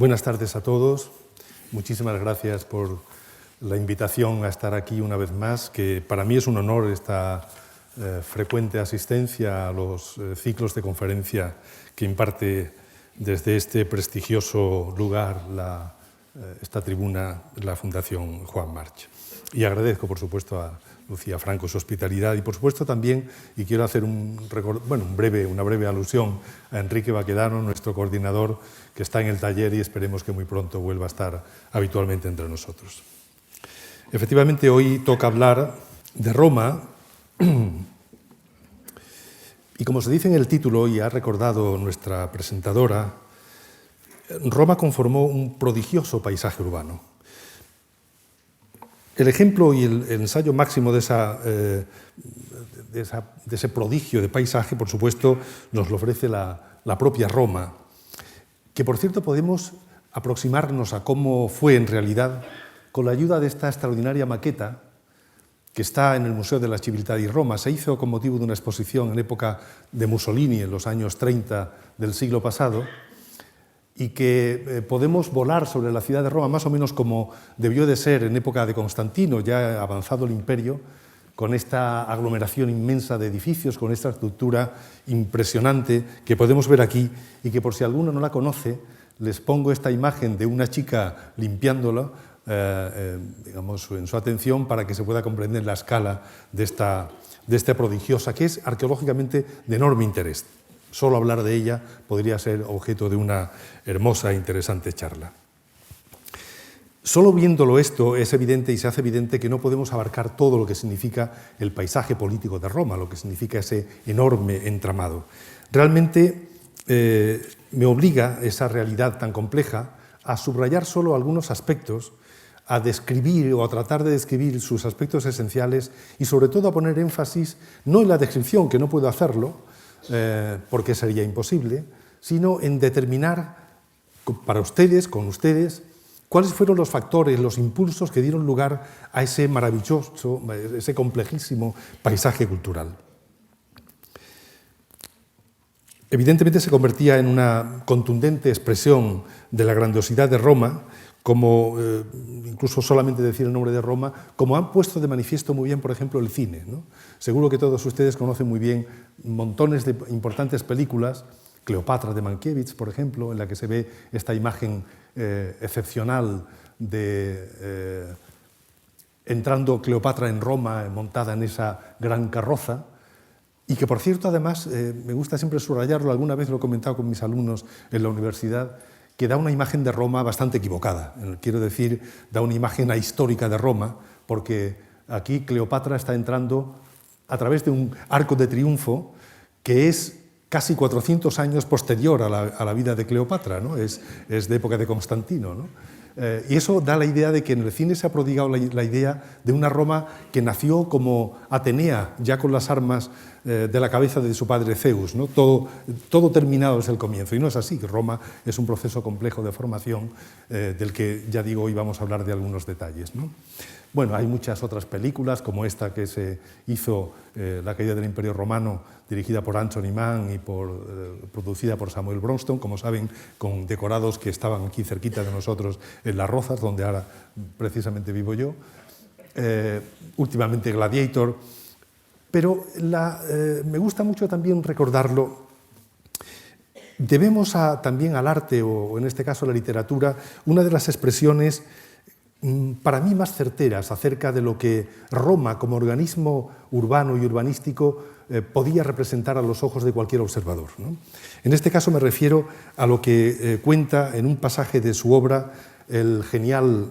Buenas tardes a todos. Muchísimas gracias por la invitación a estar aquí una vez más, que para mí es un honor esta frecuente asistencia a los ciclos de conferencia que imparte desde este prestigioso lugar esta tribuna, la Fundación Juan March. Y agradezco, por supuesto, a Lucía Franco su hospitalidad y, por supuesto, también, y quiero hacer una breve alusión a Enrique Baquedano, nuestro coordinador, que está en el taller y esperemos que muy pronto vuelva a estar habitualmente entre nosotros. Efectivamente, hoy toca hablar de Roma y, como se dice en el título y ha recordado nuestra presentadora, Roma conformó un prodigioso paisaje urbano. El ejemplo y el ensayo máximo de ese prodigio de paisaje, por supuesto, nos lo ofrece la propia Roma, que, por cierto, podemos aproximarnos a cómo fue en realidad con la ayuda de esta extraordinaria maqueta que está en el Museo de la Civiltà di Roma. Se hizo con motivo de una exposición en época de Mussolini, en los años 30 del siglo pasado, y que podemos volar sobre la ciudad de Roma más o menos como debió de ser en época de Constantino, ya avanzado el imperio, con esta aglomeración inmensa de edificios, con esta estructura impresionante que podemos ver aquí y que, por si alguno no la conoce, les pongo esta imagen de una chica limpiándola, digamos, en su atención para que se pueda comprender la escala de esta prodigiosa, que es arqueológicamente de enorme interés. Solo hablar de ella podría ser objeto de una hermosa e interesante charla. Solo viéndolo esto es evidente y se hace evidente que no podemos abarcar todo lo que significa el paisaje político de Roma, lo que significa ese enorme entramado. Realmente me obliga esa realidad tan compleja a subrayar solo algunos aspectos, a describir o a tratar de describir sus aspectos esenciales y sobre todo a poner énfasis no en la descripción, que no puedo hacerlo, porque sería imposible, sino en determinar para ustedes, con ustedes, cuáles fueron los factores, los impulsos que dieron lugar a ese maravilloso, ese complejísimo paisaje cultural. Evidentemente se convertía en una contundente expresión de la grandiosidad de Roma, como incluso solamente decir el nombre de Roma, como han puesto de manifiesto muy bien, por ejemplo, el cine, ¿no? Seguro que todos ustedes conocen muy bien montones de importantes películas, Cleopatra de Mankiewicz, por ejemplo, en la que se ve esta imagen excepcional de entrando Cleopatra en Roma montada en esa gran carroza, y que, por cierto, además, me gusta siempre subrayarlo, alguna vez lo he comentado con mis alumnos en la universidad, que da una imagen de Roma bastante equivocada. Quiero decir, da una imagen ahistórica de Roma, porque aquí Cleopatra está entrando a través de un arco de triunfo que es casi 400 años posterior a la vida de Cleopatra, ¿no? Es de época de Constantino, ¿no? Y eso da la idea de que en el cine se ha prodigado la idea de una Roma que nació como Atenea, ya con las armas de la cabeza de su padre Zeus, ¿no? Todo terminado es el comienzo, y no es así. Roma es un proceso complejo de formación del que, ya digo, hoy vamos a hablar de algunos detalles, ¿no? Bueno, hay muchas otras películas, como esta que se hizo, La caída del Imperio Romano, dirigida por Anthony Mann y producida por Samuel Bronston, como saben, con decorados que estaban aquí cerquita de nosotros en Las Rozas, donde ahora precisamente vivo yo. Últimamente Gladiator. Pero me gusta mucho también recordarlo. Debemos también al arte, o en este caso a la literatura, una de las expresiones para mí más certeras acerca de lo que Roma como organismo urbano y urbanístico podía representar a los ojos de cualquier observador, ¿no? En este caso me refiero a lo que cuenta en un pasaje de su obra el genial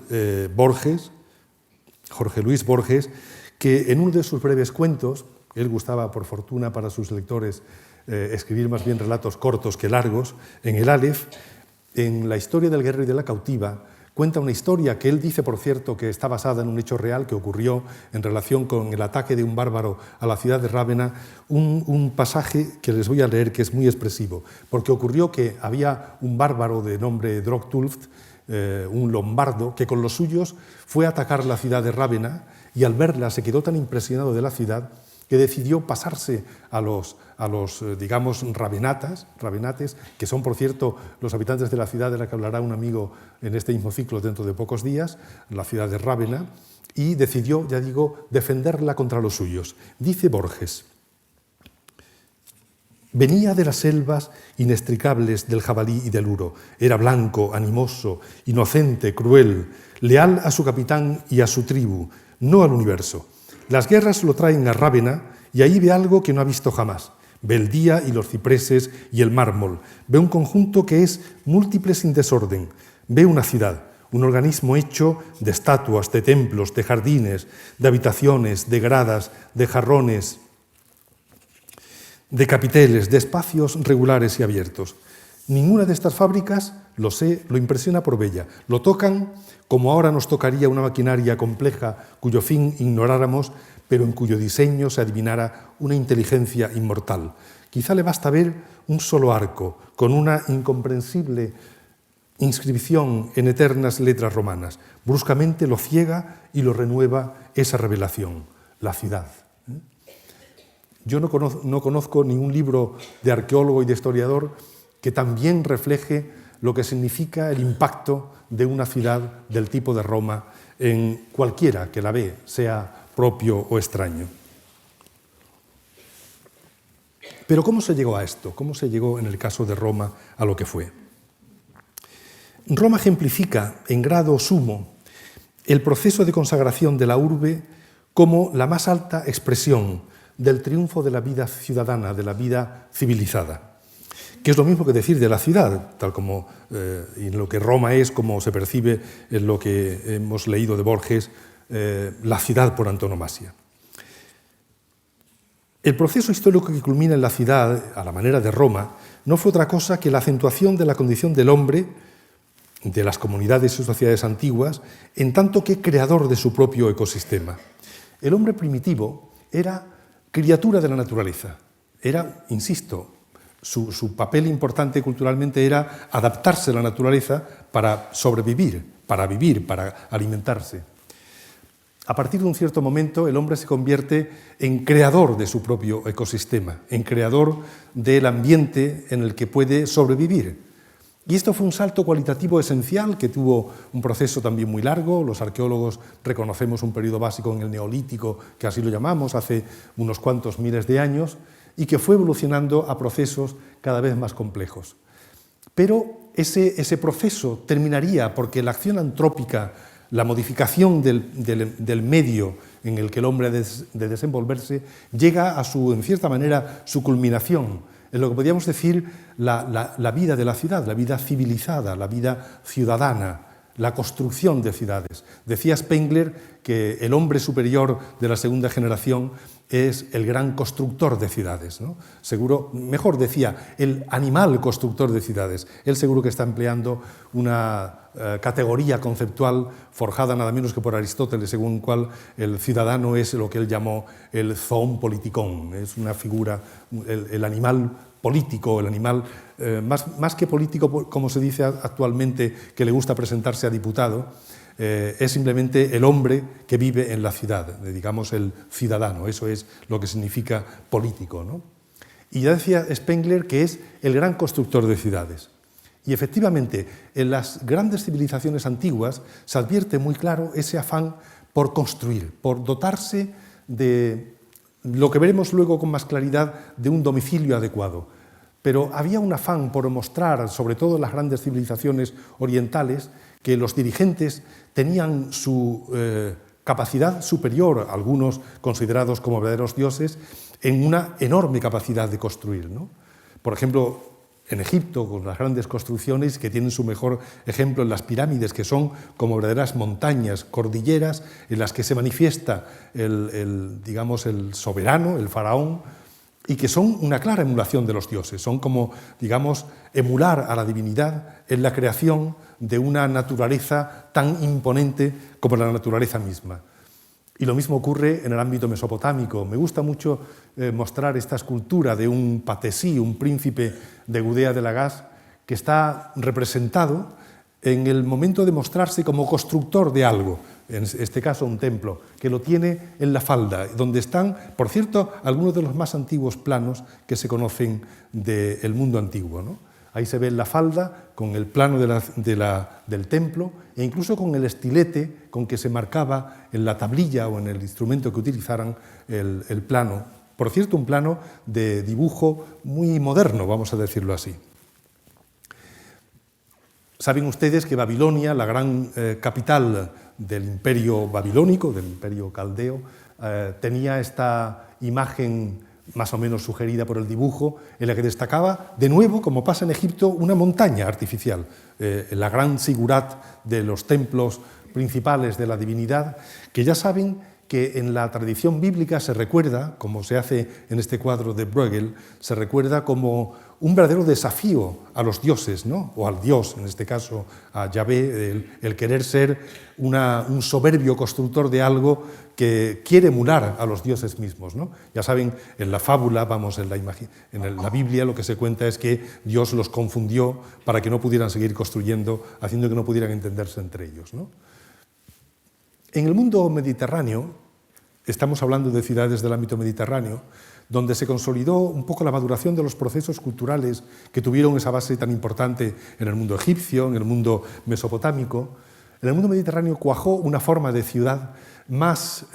Borges, Jorge Luis Borges, que en uno de sus breves cuentos, él gustaba por fortuna para sus lectores escribir más bien relatos cortos que largos, en el Aleph, en la historia del guerrero y de la cautiva, cuenta una historia que él dice, por cierto, que está basada en un hecho real que ocurrió en relación con el ataque de un bárbaro a la ciudad de Rávena, un pasaje que les voy a leer que es muy expresivo, porque ocurrió que había un bárbaro de nombre Drogtulft, un lombardo, que con los suyos fue a atacar la ciudad de Rávena y al verla se quedó tan impresionado de la ciudad que decidió pasarse a los digamos, rabenates, que son, por cierto, los habitantes de la ciudad de la que hablará un amigo en este mismo ciclo dentro de pocos días, la ciudad de Rávena, y decidió, ya digo, defenderla contra los suyos. Dice Borges: venía de las selvas inextricables del jabalí y del uro. Era blanco, animoso, inocente, cruel, leal a su capitán y a su tribu, no al universo. Las guerras lo traen a Rávena y ahí ve algo que no ha visto jamás. Ve el día y los cipreses y el mármol. Ve un conjunto que es múltiple sin desorden. Ve una ciudad, un organismo hecho de estatuas, de templos, de jardines, de habitaciones, de gradas, de jarrones, de capiteles, de espacios regulares y abiertos. Ninguna de estas fábricas, lo sé, lo impresiona por bella. Lo tocan como ahora nos tocaría una maquinaria compleja cuyo fin ignoráramos, pero en cuyo diseño se adivinara una inteligencia inmortal. Quizá le basta ver un solo arco, con una incomprensible inscripción en eternas letras romanas. Bruscamente lo ciega y lo renueva esa revelación, la ciudad. Yo no conozco ningún libro de arqueólogo y de historiador que también refleje lo que significa el impacto de una ciudad del tipo de Roma en cualquiera que la ve, sea propio o extraño. Pero ¿cómo se llegó a esto? ¿Cómo se llegó en el caso de Roma a lo que fue? Roma ejemplifica en grado sumo el proceso de consagración de la urbe como la más alta expresión del triunfo de la vida ciudadana, de la vida civilizada, que es lo mismo que decir de la ciudad, tal como en lo que Roma es, como se percibe en lo que hemos leído de Borges, la ciudad por antonomasia. El proceso histórico que culmina en la ciudad, a la manera de Roma, no fue otra cosa que la acentuación de la condición del hombre, de las comunidades y sociedades antiguas, en tanto que creador de su propio ecosistema. El hombre primitivo era criatura de la naturaleza. Era, insisto, su papel importante culturalmente era adaptarse a la naturaleza para sobrevivir, para vivir, para alimentarse. A partir de un cierto momento, el hombre se convierte en creador de su propio ecosistema, en creador del ambiente en el que puede sobrevivir. Y esto fue un salto cualitativo esencial que tuvo un proceso también muy largo. Los arqueólogos reconocemos un periodo básico en el Neolítico, que así lo llamamos, hace unos cuantos miles de años, y que fue evolucionando a procesos cada vez más complejos. Pero ese proceso terminaría porque la acción antrópica, la modificación del medio en el que el hombre ha de desenvolverse, llega a en cierta manera, su culminación, en lo que podríamos decir la vida de la ciudad, la vida civilizada, la vida ciudadana, la construcción de ciudades. Decía Spengler que el hombre superior de la segunda generación es el gran constructor de ciudades, ¿no? Seguro, mejor decía, el animal constructor de ciudades. Él seguro que está empleando una categoría conceptual forjada nada menos que por Aristóteles, según cual el ciudadano es lo que él llamó el zoon politikon, es una figura, el animal político, el animal más que político, como se dice actualmente, que le gusta presentarse a diputado, es simplemente el hombre que vive en la ciudad, digamos el ciudadano, eso es lo que significa político, ¿no? Y ya decía Spengler que es el gran constructor de ciudades. Y efectivamente, en las grandes civilizaciones antiguas se advierte muy claro ese afán por construir, por dotarse de lo que veremos luego con más claridad, de un domicilio adecuado. Pero había un afán por mostrar, sobre todo en las grandes civilizaciones orientales, que los dirigentes tenían su capacidad superior, algunos considerados como verdaderos dioses, en una enorme capacidad de construir, ¿no? Por ejemplo, en Egipto, con las grandes construcciones que tienen su mejor ejemplo en las pirámides, que son como verdaderas montañas, cordilleras, en las que se manifiesta digamos, el soberano, el faraón, y que son una clara emulación de los dioses. Son como, digamos, emular a la divinidad en la creación de una naturaleza tan imponente como la naturaleza misma. Y lo mismo ocurre en el ámbito mesopotámico. Me gusta mucho mostrar esta escultura de un Patesí, un príncipe de Gudea de Lagash, que está representado en el momento de mostrarse como constructor de algo. en este caso un templo, que lo tiene en la falda, donde están, por cierto, algunos de los más antiguos planos que se conocen del mundo antiguo, ¿no? Ahí se ve en la falda con el plano del templo e incluso con el estilete con que se marcaba en la tablilla o en el instrumento que utilizaran el plano. Por cierto, un plano de dibujo muy moderno, vamos a decirlo así. Saben ustedes que Babilonia, la gran capital del imperio babilónico, del imperio caldeo, tenía esta imagen más o menos sugerida por el dibujo, en la que destacaba, de nuevo, como pasa en Egipto, una montaña artificial, la gran sigurat de los templos principales de la divinidad, que ya saben que en la tradición bíblica se recuerda, como se hace en este cuadro de Bruegel, se recuerda como un verdadero desafío a los dioses, ¿no? O al dios, en este caso a Yahvé, el querer ser un soberbio constructor de algo que quiere emular a los dioses mismos, ¿no? Ya saben, en la fábula, en la Biblia, lo que se cuenta es que Dios los confundió para que no pudieran seguir construyendo, haciendo que no pudieran entenderse entre ellos, ¿no? En el mundo mediterráneo, estamos hablando de ciudades del ámbito mediterráneo, donde se consolidó un poco la maduración de los procesos culturales que tuvieron esa base tan importante en el mundo egipcio, en el mundo mesopotámico. En el mundo mediterráneo cuajó una forma de ciudad más,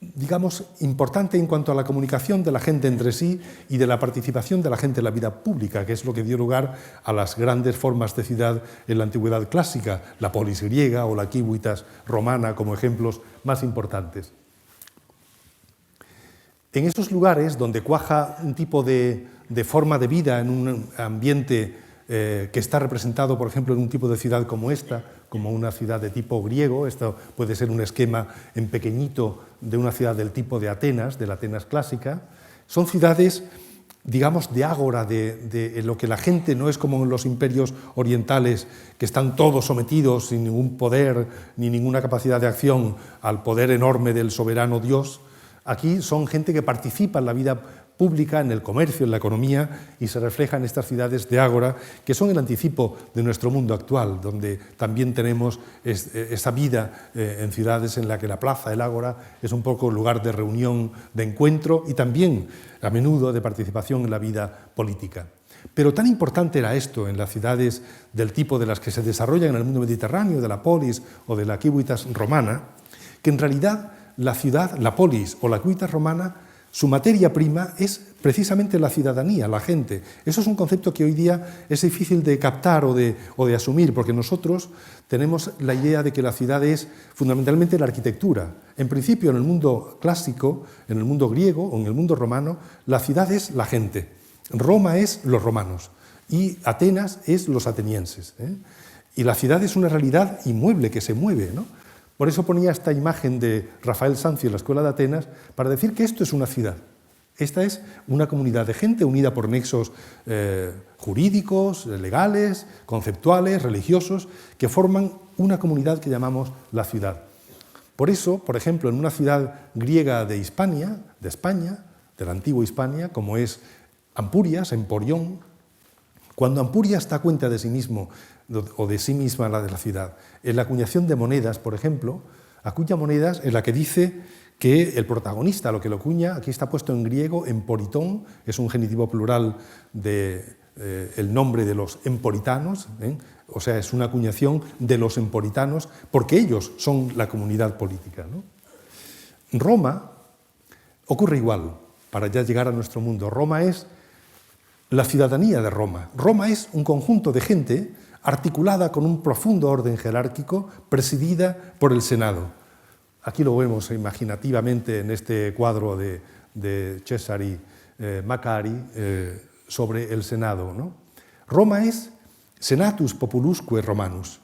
digamos, importante en cuanto a la comunicación de la gente entre sí y de la participación de la gente en la vida pública, que es lo que dio lugar a las grandes formas de ciudad en la antigüedad clásica, la polis griega o la civitas romana como ejemplos más importantes. En esos lugares donde cuaja un tipo de forma de vida en un ambiente que está representado, por ejemplo, en un tipo de ciudad como esta, como una ciudad de tipo griego, esto puede ser un esquema en pequeñito de una ciudad del tipo de Atenas, clásica, son ciudades, digamos, de ágora, de lo que la gente no es como en los imperios orientales, que están todos sometidos sin ningún poder ni ninguna capacidad de acción al poder enorme del soberano Dios. Aquí son gente que participa en la vida pública, en el comercio, en la economía, y se refleja en estas ciudades de ágora, que son el anticipo de nuestro mundo actual, donde también tenemos esa vida en ciudades en la que la plaza, el ágora, es un poco lugar de reunión, de encuentro y también, a menudo, de participación en la vida política. Pero tan importante era esto en las ciudades del tipo de las que se desarrollan en el mundo mediterráneo, de la polis o de la civitas romana, que en realidad la ciudad, la polis o la civitas romana, su materia prima es precisamente la ciudadanía, la gente. Eso es un concepto que hoy día es difícil de captar o de asumir, porque nosotros tenemos la idea de que la ciudad es fundamentalmente la arquitectura. En principio, en el mundo clásico, en el mundo griego o en el mundo romano, la ciudad es la gente. Roma es los romanos y Atenas es los atenienses, ¿eh? Y la ciudad es una realidad inmueble que se mueve, ¿no? Por eso ponía esta imagen de Rafael Sanzio en la Escuela de Atenas para decir que esto es una ciudad. Esta es una comunidad de gente unida por nexos jurídicos, legales, conceptuales, religiosos, que forman una comunidad que llamamos la ciudad. Por eso, por ejemplo, en una ciudad griega de Hispania, de España, de la antigua Hispania, como es Ampurias, Emporión, cuando Ampurias da cuenta de sí mismo o de sí misma la de la ciudad, en la acuñación de monedas, por ejemplo, acuña monedas en la que dice que el protagonista, lo que lo acuña, aquí está puesto en griego, emporitón, es un genitivo plural del nombre de los emporitanos, o sea, es una acuñación de los emporitanos, porque ellos son la comunidad política, ¿no? Roma ocurre igual, para ya llegar a nuestro mundo. Roma es la ciudadanía de Roma. Roma es un conjunto de gente articulada con un profundo orden jerárquico, presidida por el Senado. Aquí lo vemos imaginativamente en este cuadro de Cesari Macari sobre el Senado, ¿no? Roma es senatus populusque Romanus.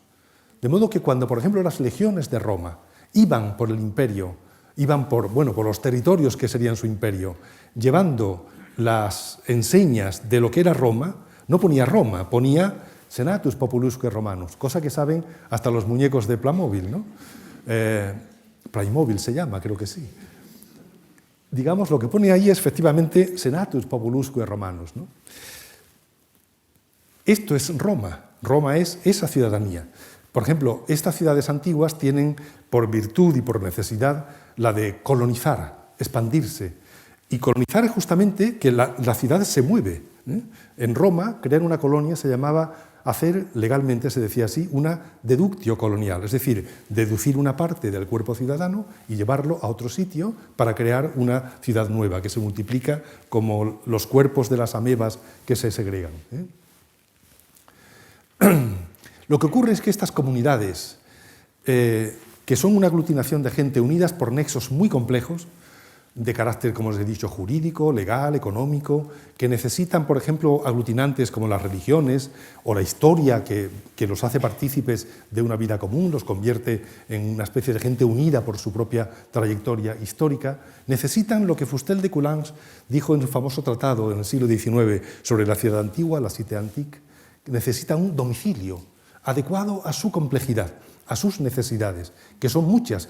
De modo que cuando, por ejemplo, las legiones de Roma iban por el imperio, iban por los territorios que serían su imperio, llevando las enseñas de lo que era Roma, no ponía Roma, ponía senatus populusque Romanus, cosa que saben hasta los muñecos de Playmobil, ¿no? Playmobil se llama, creo que sí. Digamos, lo que pone ahí es efectivamente senatus populusque Romanus, ¿no? Esto es Roma. Roma es esa ciudadanía. Por ejemplo, estas ciudades antiguas tienen por virtud y por necesidad la de colonizar, expandirse. Y colonizar es justamente que la ciudad se mueve. En Roma, crear una colonia se llamaba hacer, legalmente se decía así, una deductio colonial, es decir, deducir una parte del cuerpo ciudadano y llevarlo a otro sitio para crear una ciudad nueva que se multiplica como los cuerpos de las amebas que se segregan. Lo que ocurre es que estas comunidades, que son una aglutinación de gente unidas por nexos muy complejos, de carácter, como os he dicho, jurídico, legal, económico, que necesitan, por ejemplo, aglutinantes como las religiones o la historia que los hace partícipes de una vida común, los convierte en una especie de gente unida por su propia trayectoria histórica, necesitan lo que Fustel de Coulanges dijo en su famoso tratado en el siglo XIX sobre la ciudad antigua, la Cité Antique, necesitan un domicilio adecuado a su complejidad, a sus necesidades, que son muchas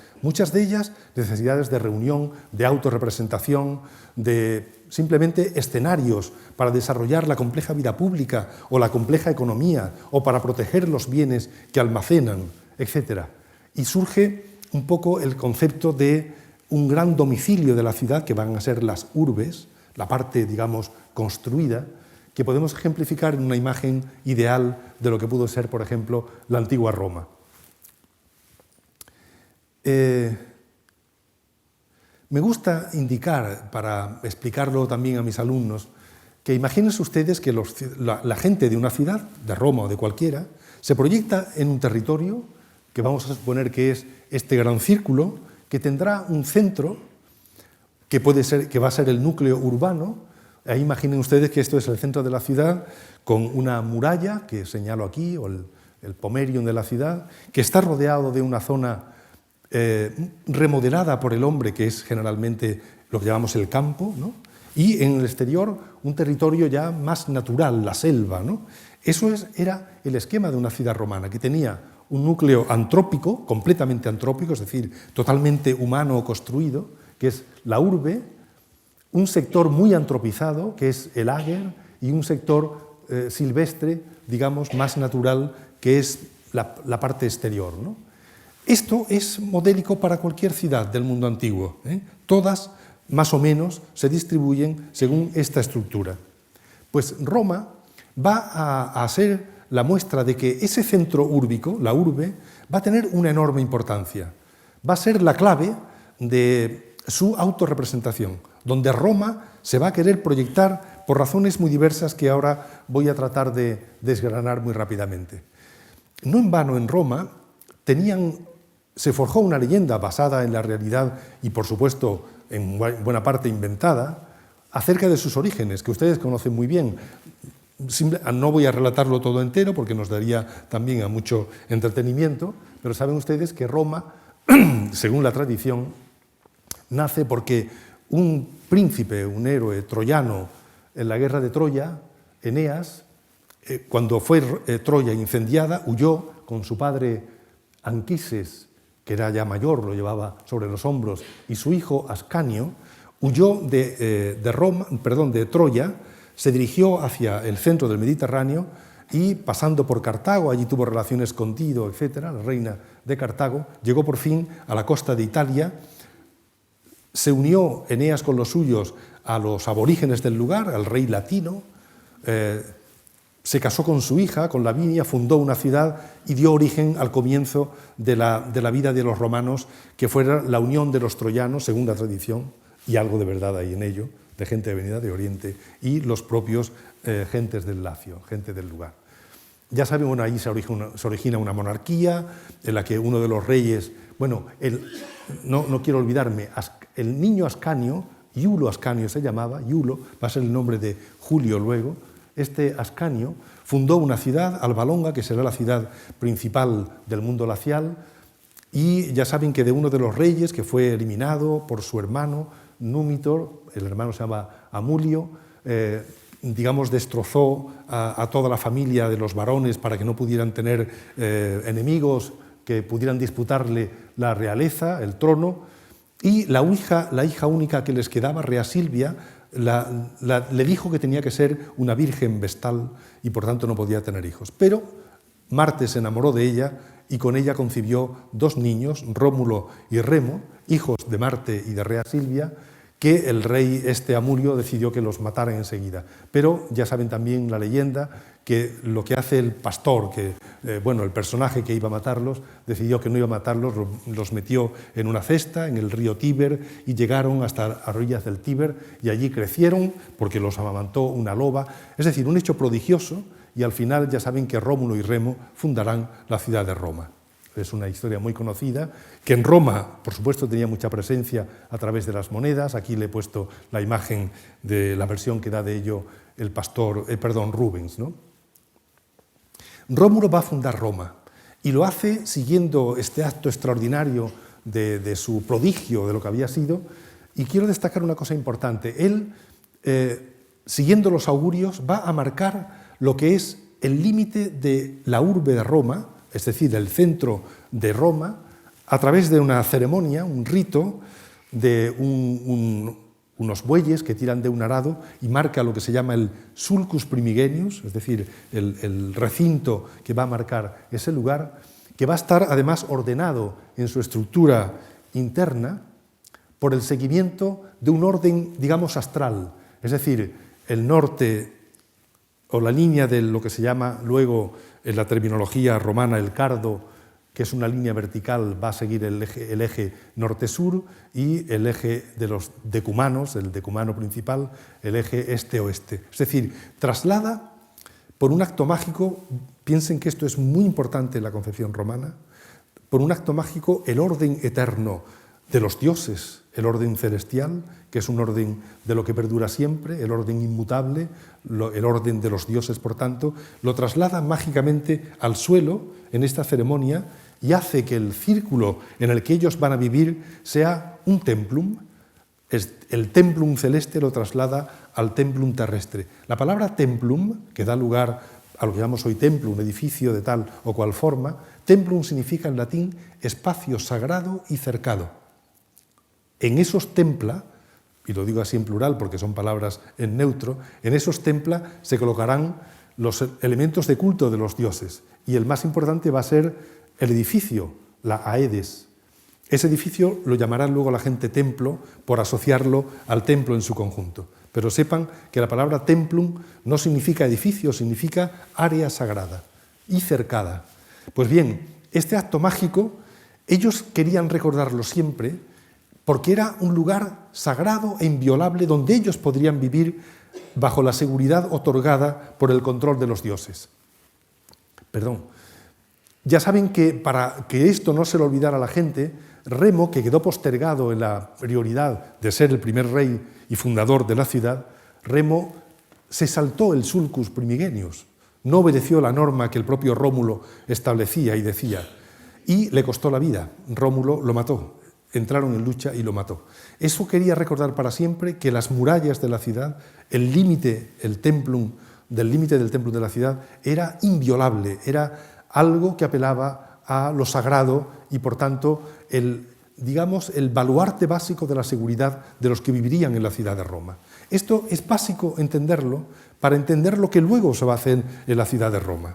de ellas necesidades de reunión, de autorrepresentación, de simplemente escenarios para desarrollar la compleja vida pública o la compleja economía o para proteger los bienes que almacenan, etc. Y surge un poco el concepto de un gran domicilio de la ciudad que van a ser las urbes, la parte, digamos, construida, que podemos ejemplificar en una imagen ideal de lo que pudo ser, por ejemplo, la antigua Roma. Me gusta indicar, para explicarlo también a mis alumnos, que imagínense ustedes que la gente de una ciudad, de Roma o de cualquiera, se proyecta en un territorio, que vamos a suponer que es este gran círculo, que tendrá un centro, que va a ser el núcleo urbano. Ahí imaginen ustedes que esto es el centro de la ciudad, con una muralla, que señalo aquí, o el pomerium de la ciudad, que está rodeado de una zona remodelada por el hombre, que es generalmente lo que llamamos el campo, ¿no? Y en el exterior un territorio ya más natural, la selva, ¿no? Eso era el esquema de una ciudad romana, que tenía un núcleo antrópico, completamente antrópico, es decir, totalmente humano o construido, que es la urbe, un sector muy antropizado, que es el ager, y un sector silvestre, digamos, más natural, que es la parte exterior, ¿no? Esto es modélico para cualquier ciudad del mundo antiguo. Todas, más o menos, se distribuyen según esta estructura. Pues Roma va a ser la muestra de que ese centro úrbico, la urbe, va a tener una enorme importancia. Va a ser la clave de su autorrepresentación, donde Roma se va a querer proyectar por razones muy diversas que ahora voy a tratar de desgranar muy rápidamente. No en vano en Roma se forjó una leyenda basada en la realidad y, por supuesto, en buena parte inventada, acerca de sus orígenes, que ustedes conocen muy bien. No voy a relatarlo todo entero porque nos daría también a mucho entretenimiento, pero saben ustedes que Roma, según la tradición, nace porque un príncipe, un héroe troyano en la guerra de Troya, Eneas, cuando fue Troya incendiada, huyó con su padre Anquises, que era ya mayor, lo llevaba sobre los hombros, y su hijo Ascanio, huyó de Troya, se dirigió hacia el centro del Mediterráneo y, pasando por Cartago, allí tuvo relaciones con Dido, etc., la reina de Cartago, llegó por fin a la costa de Italia. Se unió Eneas con los suyos a los aborígenes del lugar, al rey latino, se casó con su hija, con Lavinia, fundó una ciudad y dio origen al comienzo de la vida de los romanos, que fuera la unión de los troyanos, según la tradición, y algo de verdad hay en ello, de gente venida de Oriente, y los propios gentes del Lacio, gente del lugar. Ya saben, bueno, ahí se origina una monarquía en la que uno de los reyes, bueno, no quiero olvidarme, el niño Ascanio, Iulo Ascanio se llamaba, Iulo va a ser el nombre de Julio luego. Este Ascanio fundó una ciudad, Alba Longa, que será la ciudad principal del mundo lacial, y ya saben que de uno de los reyes, que fue eliminado por su hermano, Númitor, el hermano se llama Amulio, digamos, destrozó a toda la familia de los varones para que no pudieran tener enemigos que pudieran disputarle la realeza, el trono, y la hija única que les quedaba, Rea Silvia, le dijo que tenía que ser una virgen vestal y por tanto no podía tener hijos. Pero Marte se enamoró de ella y con ella concibió 2 niños, Rómulo y Remo, hijos de Marte y de Rea Silvia, que el rey Amulio decidió que los matara enseguida. Pero ya saben también la leyenda que lo que hace el pastor, el personaje que iba a matarlos, decidió que no iba a matarlos, los metió en una cesta en el río Tíber y llegaron hasta las orillas del Tíber y allí crecieron porque los amamantó una loba. Es decir, un hecho prodigioso, y al final ya saben que Rómulo y Remo fundarán la ciudad de Roma. Es una historia muy conocida, que en Roma, por supuesto, tenía mucha presencia a través de las monedas. Aquí le he puesto la imagen de la versión que da de ello el Rubens, ¿no? Rómulo va a fundar Roma y lo hace siguiendo este acto extraordinario de su prodigio, de lo que había sido, y quiero destacar una cosa importante. Él, siguiendo los augurios, va a marcar lo que es el límite de la urbe de Roma, es decir, el centro de Roma, a través de una ceremonia, un rito de unos bueyes que tiran de un arado y marca lo que se llama el sulcus primigenius, es decir, el recinto que va a marcar ese lugar, que va a estar además ordenado en su estructura interna por el seguimiento de un orden, digamos, astral, es decir, el norte o la línea de lo que se llama luego en la terminología romana el cardo, que es una línea vertical, va a seguir el eje norte-sur, y el eje de los decumanos, el decumano principal, el eje este-oeste. Es decir, traslada por un acto mágico, piensen que esto es muy importante en la concepción romana, por un acto mágico el orden eterno de los dioses, el orden celestial, que es un orden de lo que perdura siempre, el orden inmutable, el orden de los dioses, por tanto, lo traslada mágicamente al suelo en esta ceremonia y hace que el círculo en el que ellos van a vivir sea un templum. El templum celeste lo traslada al templum terrestre. La palabra templum, que da lugar a lo que llamamos hoy templo, un edificio de tal o cual forma, templum significa en latín espacio sagrado y cercado. En esos templa, y lo digo así en plural porque son palabras en neutro, en esos templa se colocarán los elementos de culto de los dioses, y el más importante va a ser el edificio, la aedes. Ese edificio lo llamarán luego la gente templo por asociarlo al templo en su conjunto. Pero sepan que la palabra templum no significa edificio, significa área sagrada y cercada. Pues bien, este acto mágico, ellos querían recordarlo siempre, porque era un lugar sagrado e inviolable donde ellos podrían vivir bajo la seguridad otorgada por el control de los dioses. Ya saben que para que esto no se lo olvidara a la gente, Remo, que quedó postergado en la prioridad de ser el primer rey y fundador de la ciudad, Remo se saltó el sulcus primigenius, no obedeció la norma que el propio Rómulo establecía y decía, y le costó la vida. Rómulo lo mató. Entraron en lucha y lo mató. Eso quería recordar para siempre que las murallas de la ciudad, el límite del templum de la ciudad era inviolable, era algo que apelaba a lo sagrado y por tanto el baluarte básico de la seguridad de los que vivirían en la ciudad de Roma. Esto es básico entenderlo para entender lo que luego se va a hacer en la ciudad de Roma.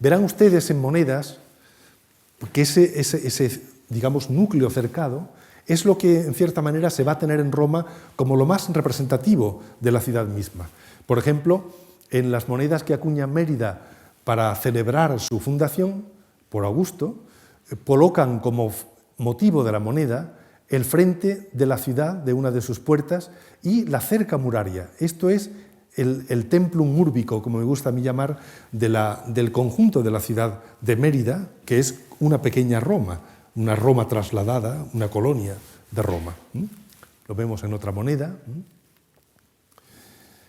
Verán ustedes en monedas que ese núcleo cercado es lo que en cierta manera se va a tener en Roma como lo más representativo de la ciudad misma. Por ejemplo, en las monedas que acuña Mérida para celebrar su fundación por Augusto, colocan como motivo de la moneda el frente de la ciudad, de una de sus puertas, y la cerca muraria. Esto es el templum urbico, como me gusta a mí llamar, del conjunto de la ciudad de Mérida, que es una pequeña Roma, una Roma trasladada, una colonia de Roma. Lo vemos en otra moneda.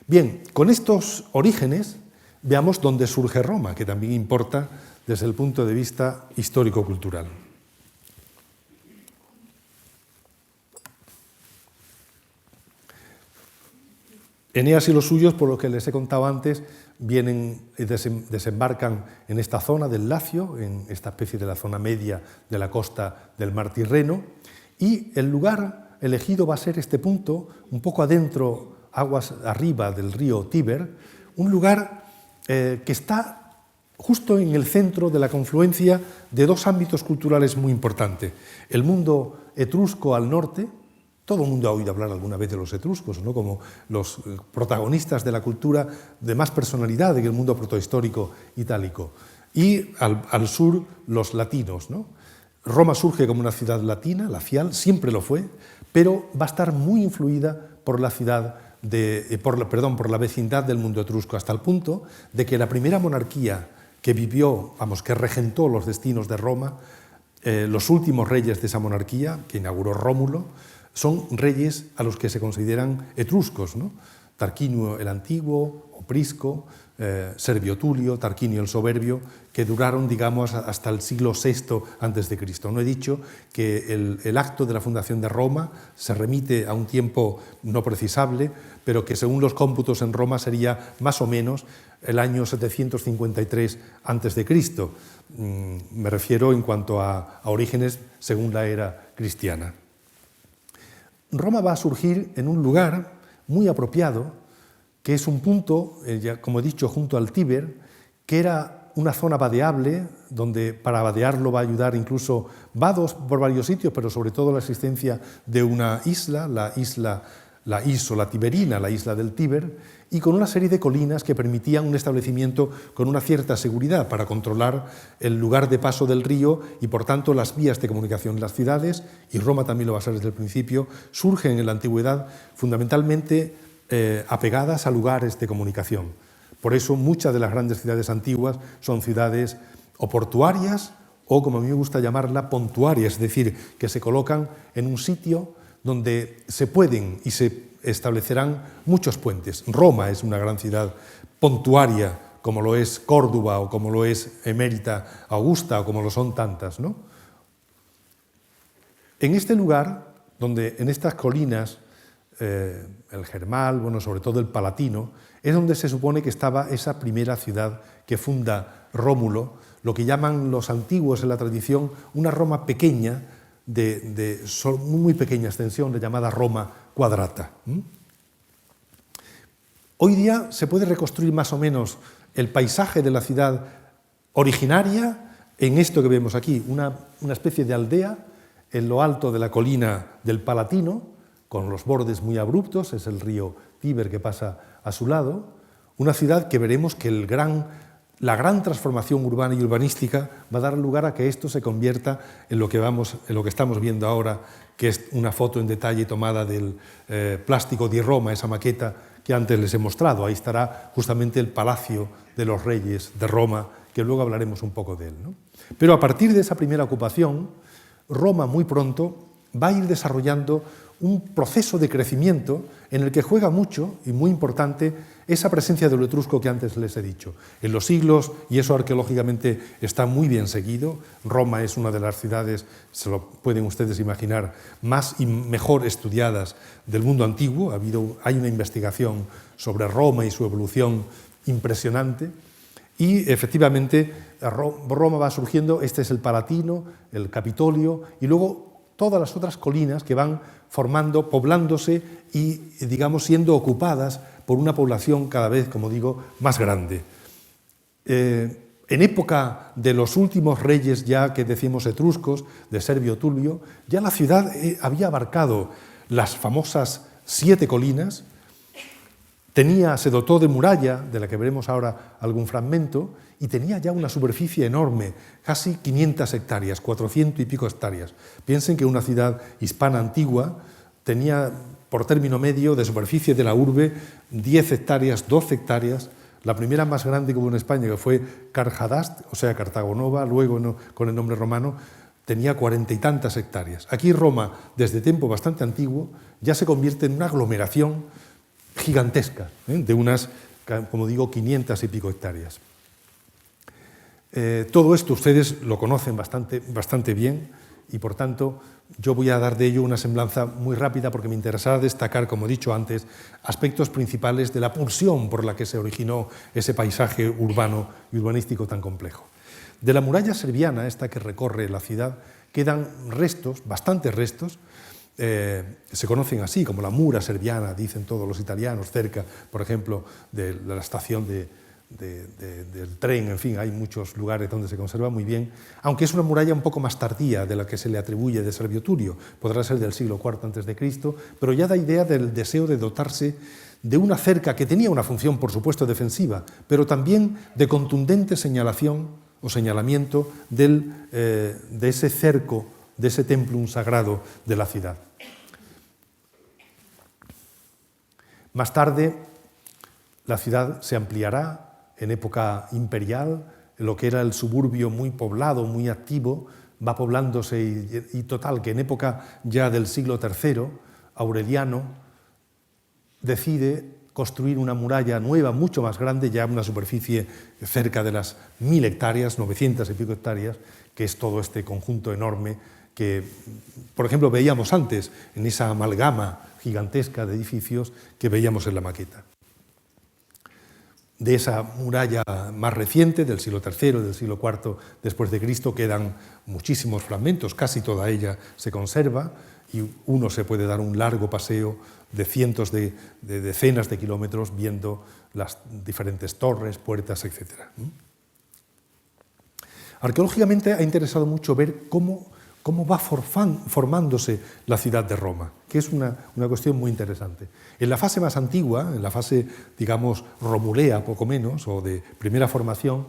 Bien, con estos orígenes veamos dónde surge Roma, que también importa desde el punto de vista histórico-cultural. Eneas y los suyos, por lo que les he contado antes, desembarcan en esta zona del Lacio, en esta especie de la zona media de la costa del mar Tirreno, y el lugar elegido va a ser este punto, un poco adentro, aguas arriba del río Tíber, un lugar que está justo en el centro de la confluencia de dos ámbitos culturales muy importantes. El mundo etrusco al norte, todo el mundo ha oído hablar alguna vez de los etruscos, ¿no?, como los protagonistas de la cultura de más personalidad en el mundo protohistórico itálico. Y al sur, los latinos, ¿no? Roma surge como una ciudad latina, lacial, siempre lo fue, pero va a estar muy influida por la por la vecindad del mundo etrusco, hasta el punto de que la primera monarquía que vivió, que regentó los destinos de Roma, los últimos reyes de esa monarquía, que inauguró Rómulo, son reyes a los que se consideran etruscos, ¿no? Tarquinio el Antiguo, o Prisco, Servio Tulio, Tarquinio el Soberbio, que duraron, digamos, hasta el siglo VI a.C. No he dicho que el acto de la fundación de Roma se remite a un tiempo no precisable, pero que según los cómputos en Roma sería más o menos el año 753 a.C. Me refiero en cuanto a orígenes según la era cristiana. Roma va a surgir en un lugar muy apropiado, que es un punto, como he dicho, junto al Tíber, que era una zona vadeable, donde para vadearlo va a ayudar incluso vados por varios sitios, pero sobre todo la existencia de una isla, la isla Tiberina, la isla del Tíber, y con una serie de colinas que permitían un establecimiento con una cierta seguridad para controlar el lugar de paso del río y, por tanto, las vías de comunicación en las ciudades, y Roma también lo va a ser desde el principio, surgen en la antigüedad fundamentalmente apegadas a lugares de comunicación. Por eso muchas de las grandes ciudades antiguas son ciudades o portuarias o, como a mí me gusta llamarla, pontuarias, es decir, que se colocan en un sitio donde se pueden y se establecerán muchos puentes. Roma es una gran ciudad pontuaria, como lo es Córdoba o como lo es Emérita Augusta o como lo son tantas, ¿no? En este lugar, en estas colinas, el Germal, sobre todo el Palatino, es donde se supone que estaba esa primera ciudad que funda Rómulo, lo que llaman los antiguos en la tradición una Roma pequeña, de muy pequeña extensión, llamada Roma Quadrata. Hoy día se puede reconstruir más o menos el paisaje de la ciudad originaria en esto que vemos aquí, una especie de aldea en lo alto de la colina del Palatino, con los bordes muy abruptos, es el río Tíber que pasa a su lado, una ciudad que veremos que la gran transformación urbana y urbanística va a dar lugar a que esto se convierta en lo que estamos viendo ahora, que es una foto en detalle tomada del plástico di Roma, esa maqueta que antes les he mostrado. Ahí estará justamente el Palacio de los Reyes de Roma, que luego hablaremos un poco de él, ¿no? Pero a partir de esa primera ocupación, Roma muy pronto va a ir desarrollando un proceso de crecimiento en el que juega mucho y muy importante esa presencia de lo etrusco que antes les he dicho. En los siglos, y eso arqueológicamente está muy bien seguido, Roma es una de las ciudades, se lo pueden ustedes imaginar, más y mejor estudiadas del mundo antiguo. Hay una investigación sobre Roma y su evolución impresionante, y efectivamente Roma va surgiendo. Este es el Palatino, el Capitolio, y luego todas las otras colinas que van formando, poblándose y, digamos, siendo ocupadas por una población cada vez, como digo, más grande. En época de los últimos reyes ya que decimos etruscos, de Servio Tulio, ya la ciudad había abarcado las famosas 7 colinas, se dotó de muralla, de la que veremos ahora algún fragmento, y tenía ya una superficie enorme, casi 500 hectáreas, 400 y pico hectáreas. Piensen que una ciudad hispana antigua tenía por término medio de superficie de la urbe 10 hectáreas, 12 hectáreas. La primera más grande que hubo en España, que fue Carhadast, o sea, Cartago Nova, luego con el nombre romano, tenía 40 y tantas hectáreas. Aquí Roma, desde tiempo bastante antiguo, ya se convierte en una aglomeración gigantesca, de unas, como digo, 500 y pico hectáreas. Todo esto ustedes lo conocen bastante bien, y por tanto yo voy a dar de ello una semblanza muy rápida, porque me interesará destacar, como he dicho antes, aspectos principales de la pulsión por la que se originó ese paisaje urbano y urbanístico tan complejo. De la muralla serviana, esta que recorre la ciudad, quedan restos, bastantes restos. Se conocen así, como la mura serviana, dicen todos los italianos, cerca, por ejemplo, de la estación del tren, en fin, hay muchos lugares donde se conserva muy bien, aunque es una muralla un poco más tardía de la que se le atribuye de Servio Turio, podrá ser del siglo IV a.C., pero ya da idea del deseo de dotarse de una cerca que tenía una función, por supuesto, defensiva, pero también de contundente señalación o señalamiento de ese cerco, de ese templum sagrado de la ciudad. Más tarde, la ciudad se ampliará en época imperial, lo que era el suburbio muy poblado, muy activo, va poblándose y total, que en época ya del siglo III, Aureliano decide construir una muralla nueva, mucho más grande, ya una superficie cerca de las 1000 hectáreas, 900 y pico hectáreas, que es todo este conjunto enorme que, por ejemplo, veíamos antes en esa amalgama gigantesca de edificios que veíamos en la maqueta. De esa muralla más reciente, del siglo III, del siglo IV después de Cristo, quedan muchísimos fragmentos, casi toda ella se conserva y uno se puede dar un largo paseo de cientos de decenas de kilómetros viendo las diferentes torres, puertas, etc. Arqueológicamente ha interesado mucho ver cómo va formándose la ciudad de Roma, que es una cuestión muy interesante. En la fase más antigua, en la fase, digamos, romulea, poco menos, o de primera formación,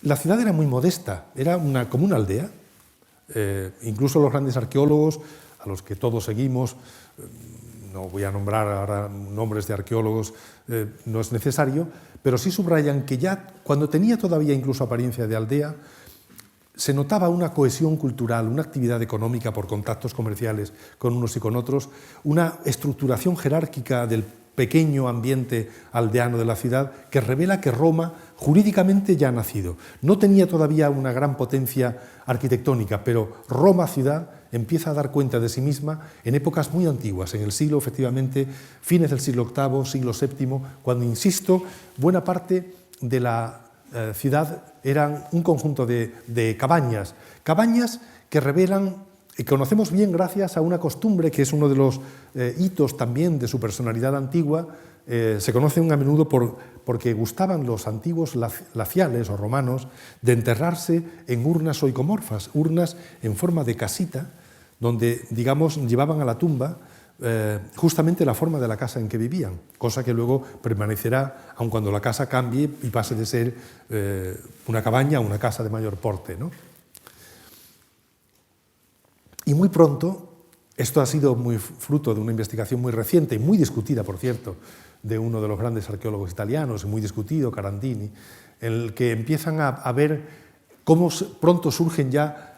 la ciudad era muy modesta, era como una aldea. Incluso los grandes arqueólogos, a los que todos seguimos, no voy a nombrar ahora nombres de arqueólogos, no es necesario, pero sí subrayan que ya cuando tenía todavía incluso apariencia de aldea, se notaba una cohesión cultural, una actividad económica por contactos comerciales con unos y con otros, una estructuración jerárquica del pequeño ambiente aldeano de la ciudad que revela que Roma jurídicamente ya ha nacido. No tenía todavía una gran potencia arquitectónica, pero Roma ciudad empieza a dar cuenta de sí misma en épocas muy antiguas, en el siglo, efectivamente, fines del siglo VIII, siglo VII, cuando, insisto, buena parte de la ciudad eran un conjunto de cabañas que revelan, y conocemos bien gracias a una costumbre que es uno de los hitos también de su personalidad antigua. Se conocen a menudo porque gustaban los antiguos laciales o romanos de enterrarse en urnas oicomorfas, urnas en forma de casita, donde, digamos, llevaban a la tumba justamente la forma de la casa en que vivían, cosa que luego permanecerá aun cuando la casa cambie y pase de ser una cabaña a una casa de mayor porte, ¿no? Y muy pronto, esto ha sido muy fruto de una investigación muy reciente y muy discutida, por cierto, de uno de los grandes arqueólogos italianos, muy discutido, Carandini, en el que empiezan a ver cómo pronto surgen ya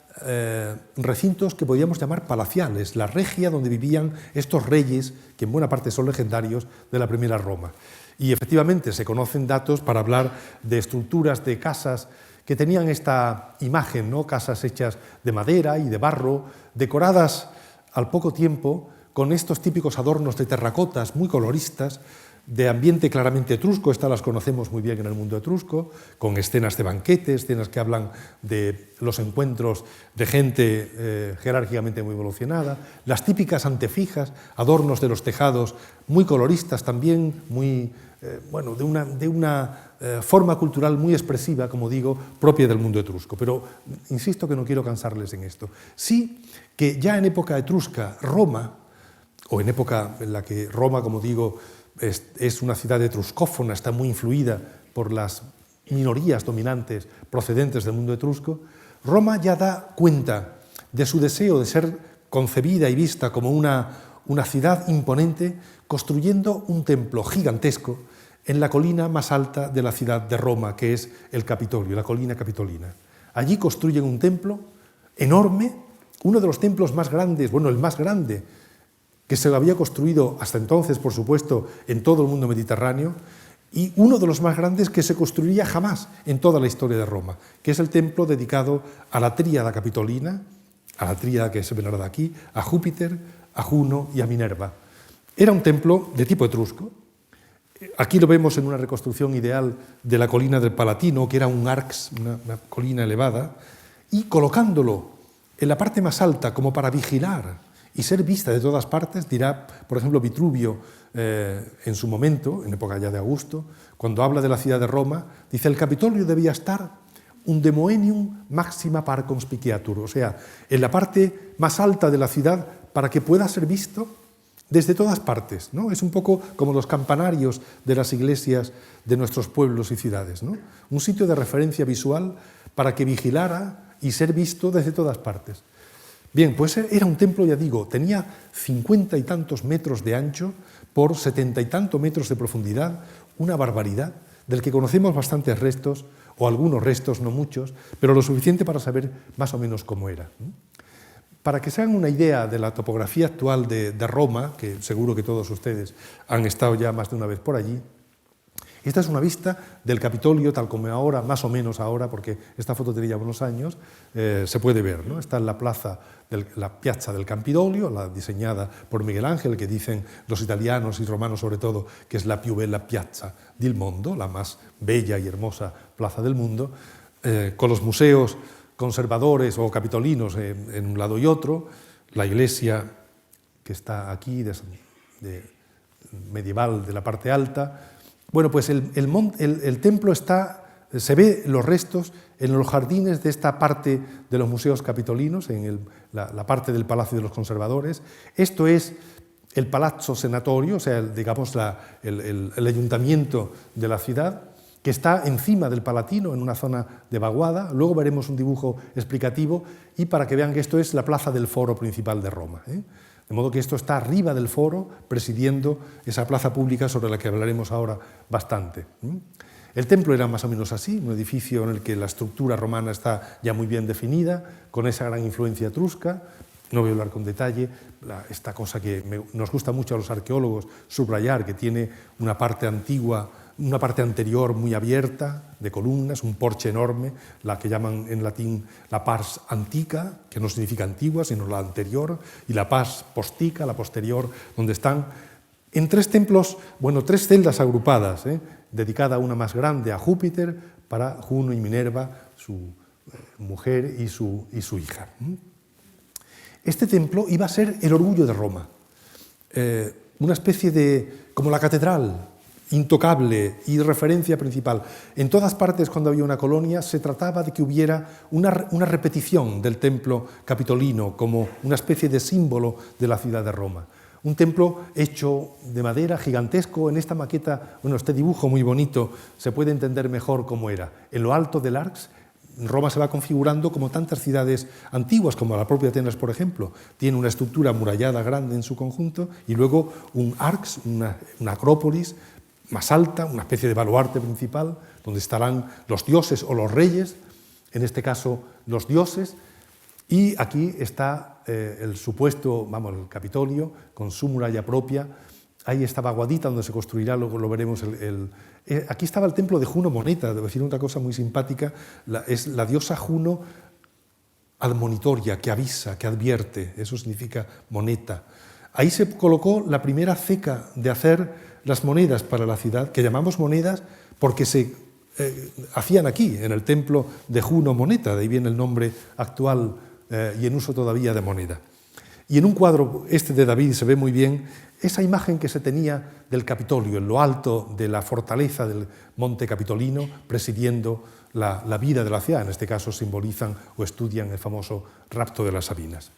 recintos que podríamos llamar palaciales, la regia donde vivían estos reyes, que en buena parte son legendarios, de la primera Roma. Y efectivamente se conocen datos para hablar de estructuras de casas que tenían esta imagen, ¿no? Casas hechas de madera y de barro, decoradas al poco tiempo con estos típicos adornos de terracotas muy coloristas, de ambiente claramente etrusco, estas las conocemos muy bien en el mundo etrusco, con escenas de banquetes, escenas que hablan de los encuentros de gente jerárquicamente muy evolucionada, las típicas antefijas, adornos de los tejados muy coloristas también, muy, de una forma cultural muy expresiva, como digo, propia del mundo etrusco. Pero insisto que no quiero cansarles en esto. Sí que ya en época etrusca, Roma, o en época en la que Roma, como digo, es una ciudad etruscófona, está muy influida por las minorías dominantes procedentes del mundo etrusco, Roma ya da cuenta de su deseo de ser concebida y vista como una ciudad imponente, construyendo un templo gigantesco en la colina más alta de la ciudad de Roma, que es el Capitolio, la colina capitolina. Allí construyen un templo enorme, uno de los templos más grandes, bueno, el más grande, que se había construido hasta entonces, por supuesto, en todo el mundo mediterráneo, y uno de los más grandes que se construiría jamás en toda la historia de Roma, que es el templo dedicado a la tríada capitolina, a la tríada que se venerada aquí, a Júpiter, a Juno y a Minerva. Era un templo de tipo etrusco. Aquí lo vemos en una reconstrucción ideal de la colina del Palatino, que era un arx, una colina elevada, y colocándolo en la parte más alta como para vigilar y ser vista de todas partes. Dirá, por ejemplo, Vitruvio, en su momento, en época ya de Augusto, cuando habla de la ciudad de Roma, dice: el Capitolio debía estar undemoenium maxima par conspiciatur, o sea, en la parte más alta de la ciudad para que pueda ser visto desde todas partes, ¿no? Es un poco como los campanarios de las iglesias de nuestros pueblos y ciudades, ¿no? Un sitio de referencia visual para que vigilara y ser visto desde todas partes. Bien, pues era un templo, ya digo, tenía 50 y tantos metros de ancho por 70 y tantos metros de profundidad, una barbaridad, del que conocemos bastantes restos, o algunos restos, no muchos, pero lo suficiente para saber más o menos cómo era. Para que se hagan una idea de la topografía actual de Roma, que seguro que todos ustedes han estado ya más de una vez por allí, esta es una vista del Capitolio, tal como ahora, más o menos ahora, porque esta foto tiene ya unos años, se puede ver, ¿no? Está en la plaza, la piazza del Campidoglio, la diseñada por Miguel Ángel, que dicen los italianos y romanos sobre todo, que es la più bella piazza del mondo, la más bella y hermosa plaza del mundo, con los museos conservadores o capitolinos en un lado y otro, la iglesia que está aquí, medieval de la parte alta. Bueno, pues el templo se ve los restos en los jardines de esta parte de los museos capitolinos, en la parte del Palacio de los Conservadores. Esto es el Palazzo Senatorio, o sea, digamos el ayuntamiento de la ciudad, que está encima del Palatino, en una zona de vaguada. Luego veremos un dibujo explicativo y para que vean que esto es la plaza del foro principal de Roma, ¿eh? De modo que esto está arriba del foro, presidiendo esa plaza pública sobre la que hablaremos ahora bastante. El templo era más o menos así, un edificio en el que la estructura romana está ya muy bien definida, con esa gran influencia etrusca. No voy a hablar con detalle, esta cosa que nos gusta mucho a los arqueólogos subrayar, que tiene una parte antigua, una parte anterior muy abierta, de columnas, un porche enorme, la que llaman en latín la pars antica, que no significa antigua, sino la anterior, y la pars postica, la posterior, donde están en tres templos, bueno, tres celdas agrupadas, dedicada una más grande a Júpiter, para Juno y Minerva, su mujer y su hija. Este templo iba a ser el orgullo de Roma, una especie de, como la catedral, intocable y referencia principal. En todas partes, cuando había una colonia, se trataba de que hubiera una repetición del templo capitolino como una especie de símbolo de la ciudad de Roma. Un templo hecho de madera, gigantesco. En esta maqueta, bueno, este dibujo muy bonito, se puede entender mejor cómo era. En lo alto del Arx, Roma se va configurando como tantas ciudades antiguas, como la propia Atenas, por ejemplo. Tiene una estructura amurallada grande en su conjunto y luego un Arx, una acrópolis más alta, una especie de baluarte principal, donde estarán los dioses o los reyes, en este caso los dioses, y aquí está el supuesto, el Capitolio, con su muralla propia. Ahí estaba Guadita, donde se construirá, luego lo veremos. Aquí estaba el templo de Juno Moneta, debo decir otra cosa muy simpática, es la diosa Juno admonitoria, que avisa, que advierte, eso significa moneta. Ahí se colocó la primera ceca de hacer las monedas para la ciudad, que llamamos monedas porque se hacían aquí, en el templo de Juno Moneta, de ahí viene el nombre actual y en uso todavía de moneda. Y en un cuadro de David se ve muy bien esa imagen que se tenía del Capitolio, en lo alto de la fortaleza del Monte Capitolino, presidiendo la vida de la ciudad. En este caso simbolizan o estudian el famoso rapto de las Sabinas.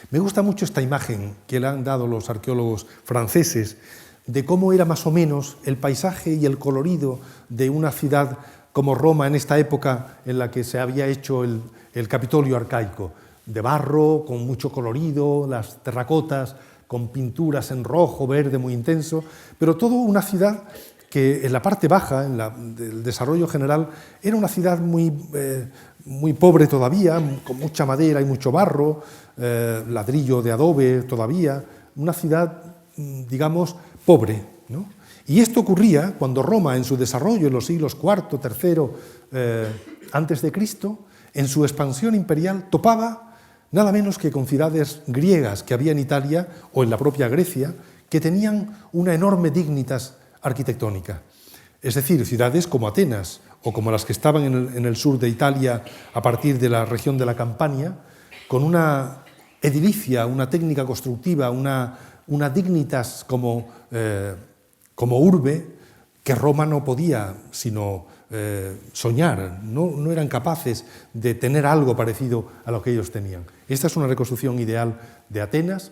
Me gusta mucho esta imagen que le han dado los arqueólogos franceses de cómo era más o menos el paisaje y el colorido de una ciudad como Roma en esta época en la que se había hecho el Capitolio arcaico, de barro, con mucho colorido, las terracotas con pinturas en rojo, verde, muy intenso, pero todo una ciudad que en la parte baja, del desarrollo general, era una ciudad muy pobre todavía, con mucha madera y mucho barro, ladrillo de adobe todavía, una ciudad, digamos, pobre, ¿no? Y esto ocurría cuando Roma, en su desarrollo en los siglos IV, III antes de Cristo, en su expansión imperial, topaba nada menos que con ciudades griegas que había en Italia o en la propia Grecia, que tenían una enorme dignitas arquitectónica. Es decir, ciudades como Atenas o como las que estaban en el sur de Italia a partir de la región de la Campania, con una edilicia, una técnica constructiva, una dignitas como urbe que Roma no podía sino soñar, no eran capaces de tener algo parecido a lo que ellos tenían. Esta es una reconstrucción ideal de Atenas,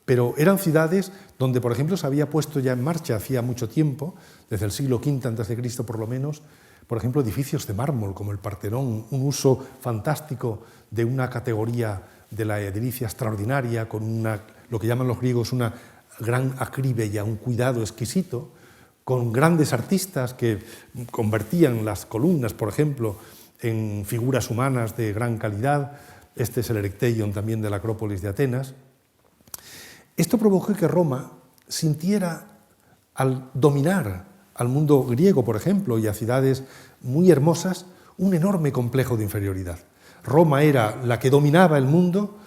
pero eran ciudades donde, por ejemplo, se había puesto ya en marcha hacía mucho tiempo, desde el siglo V a.C. por lo menos, por ejemplo, edificios de mármol como el Partenón, un uso fantástico de una categoría de la edilicia extraordinaria, con lo que llaman los griegos una gran acribia, un cuidado exquisito, con grandes artistas que convertían las columnas, por ejemplo, en figuras humanas de gran calidad. Este es el Erecteion también de la Acrópolis de Atenas. Esto provocó que Roma sintiera, al dominar al mundo griego, por ejemplo, y a ciudades muy hermosas, un enorme complejo de inferioridad. Roma era la que dominaba el mundo,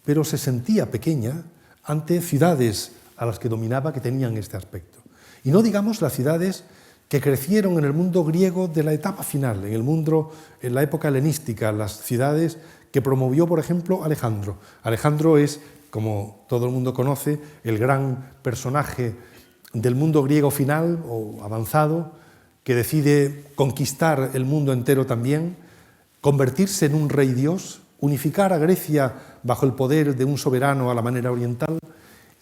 pero se sentía pequeña ante ciudades a las que dominaba que tenían este aspecto. Y no digamos las ciudades que crecieron en el mundo griego de la etapa final, en la época helenística, las ciudades que promovió, por ejemplo, Alejandro. Alejandro es, como todo el mundo conoce, el gran personaje del mundo griego final o avanzado, que decide conquistar el mundo entero también, convertirse en un rey dios, unificar a Grecia bajo el poder de un soberano a la manera oriental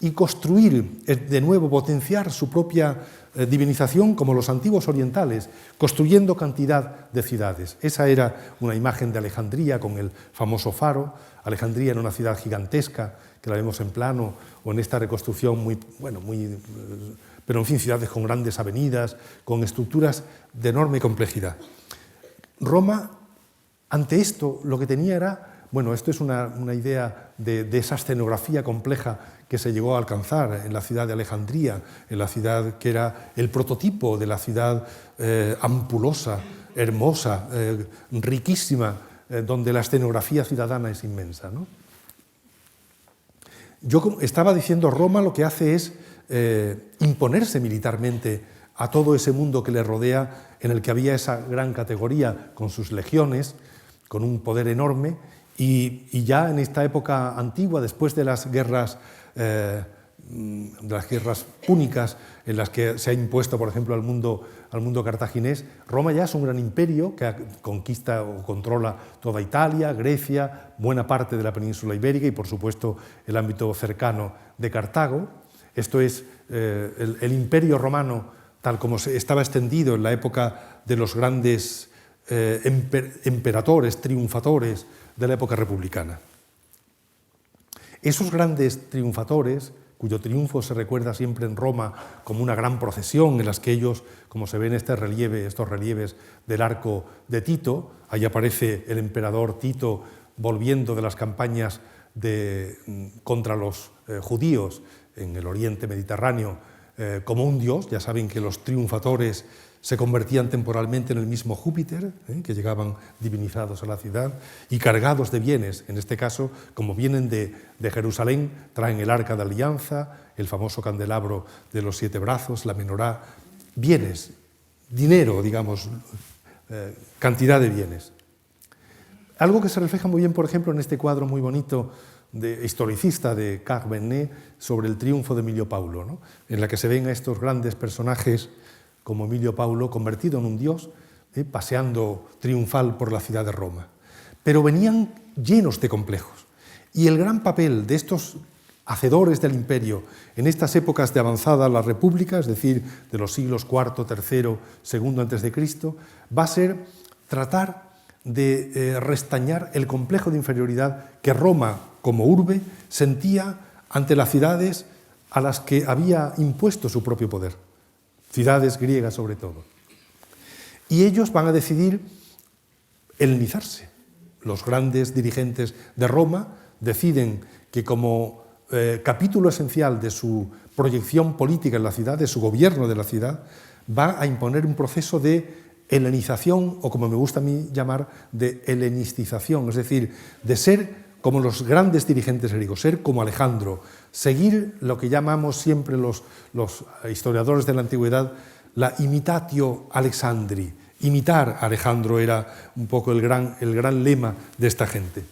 y construir, de nuevo potenciar su propia divinización como los antiguos orientales, construyendo cantidad de ciudades. Esa era una imagen de Alejandría con el famoso faro. Alejandría era una ciudad gigantesca, que la vemos en plano, o en esta reconstrucción pero en fin, ciudades con grandes avenidas, con estructuras de enorme complejidad. Roma, ante esto, lo que tenía era, esto es una idea de esa escenografía compleja que se llegó a alcanzar en la ciudad de Alejandría, en la ciudad que era el prototipo de la ciudad ampulosa, hermosa, riquísima, donde la escenografía ciudadana es inmensa, ¿no? Yo estaba diciendo, Roma lo que hace es imponerse militarmente a todo ese mundo que le rodea, en el que había esa gran categoría con sus legiones, con un poder enorme, y ya en esta época antigua, después de las guerras púnicas, en las que se ha impuesto, por ejemplo, al mundo cartaginés, Roma ya es un gran imperio que conquista o controla toda Italia, Grecia, buena parte de la península ibérica y, por supuesto, el ámbito cercano de Cartago. Esto es el imperio romano, tal como estaba extendido en la época de los grandes emperadores, triunfadores de la época republicana. Esos grandes triunfadores, cuyo triunfo se recuerda siempre en Roma como una gran procesión en las que ellos, como se ven estos relieves del arco de Tito, ahí aparece el emperador Tito volviendo de las campañas contra los judíos en el oriente mediterráneo como un dios. Ya saben que los triunfadores se convertían temporalmente en el mismo Júpiter, que llegaban divinizados a la ciudad y cargados de bienes. En este caso, como vienen de Jerusalén, traen el arca de alianza, el famoso candelabro de los 7 brazos, la menorá, bienes, dinero, digamos, cantidad de bienes. Algo que se refleja muy bien, por ejemplo, en este cuadro muy bonito historicista de Carbonnet sobre el triunfo de Emilio Paulo, ¿no? En la que se ven a estos grandes personajes como Emilio Paulo, convertido en un dios, paseando triunfal por la ciudad de Roma. Pero venían llenos de complejos. Y el gran papel de estos hacedores del imperio en estas épocas de avanzada la república, es decir, de los siglos IV, III, II a.C., va a ser tratar de restañar el complejo de inferioridad que Roma, como urbe, sentía ante las ciudades a las que había impuesto su propio poder. Ciudades griegas sobre todo. Y ellos van a decidir helenizarse. Los grandes dirigentes de Roma deciden que como capítulo esencial de su proyección política en la ciudad, de su gobierno de la ciudad, va a imponer un proceso de helenización, o como me gusta a mí llamar, de helenistización, es decir, de ser como los grandes dirigentes griegos, ser como Alejandro, seguir lo que llamamos siempre los historiadores de la antigüedad la imitatio Alexandri. Imitar a Alejandro era un poco el gran lema de esta gente.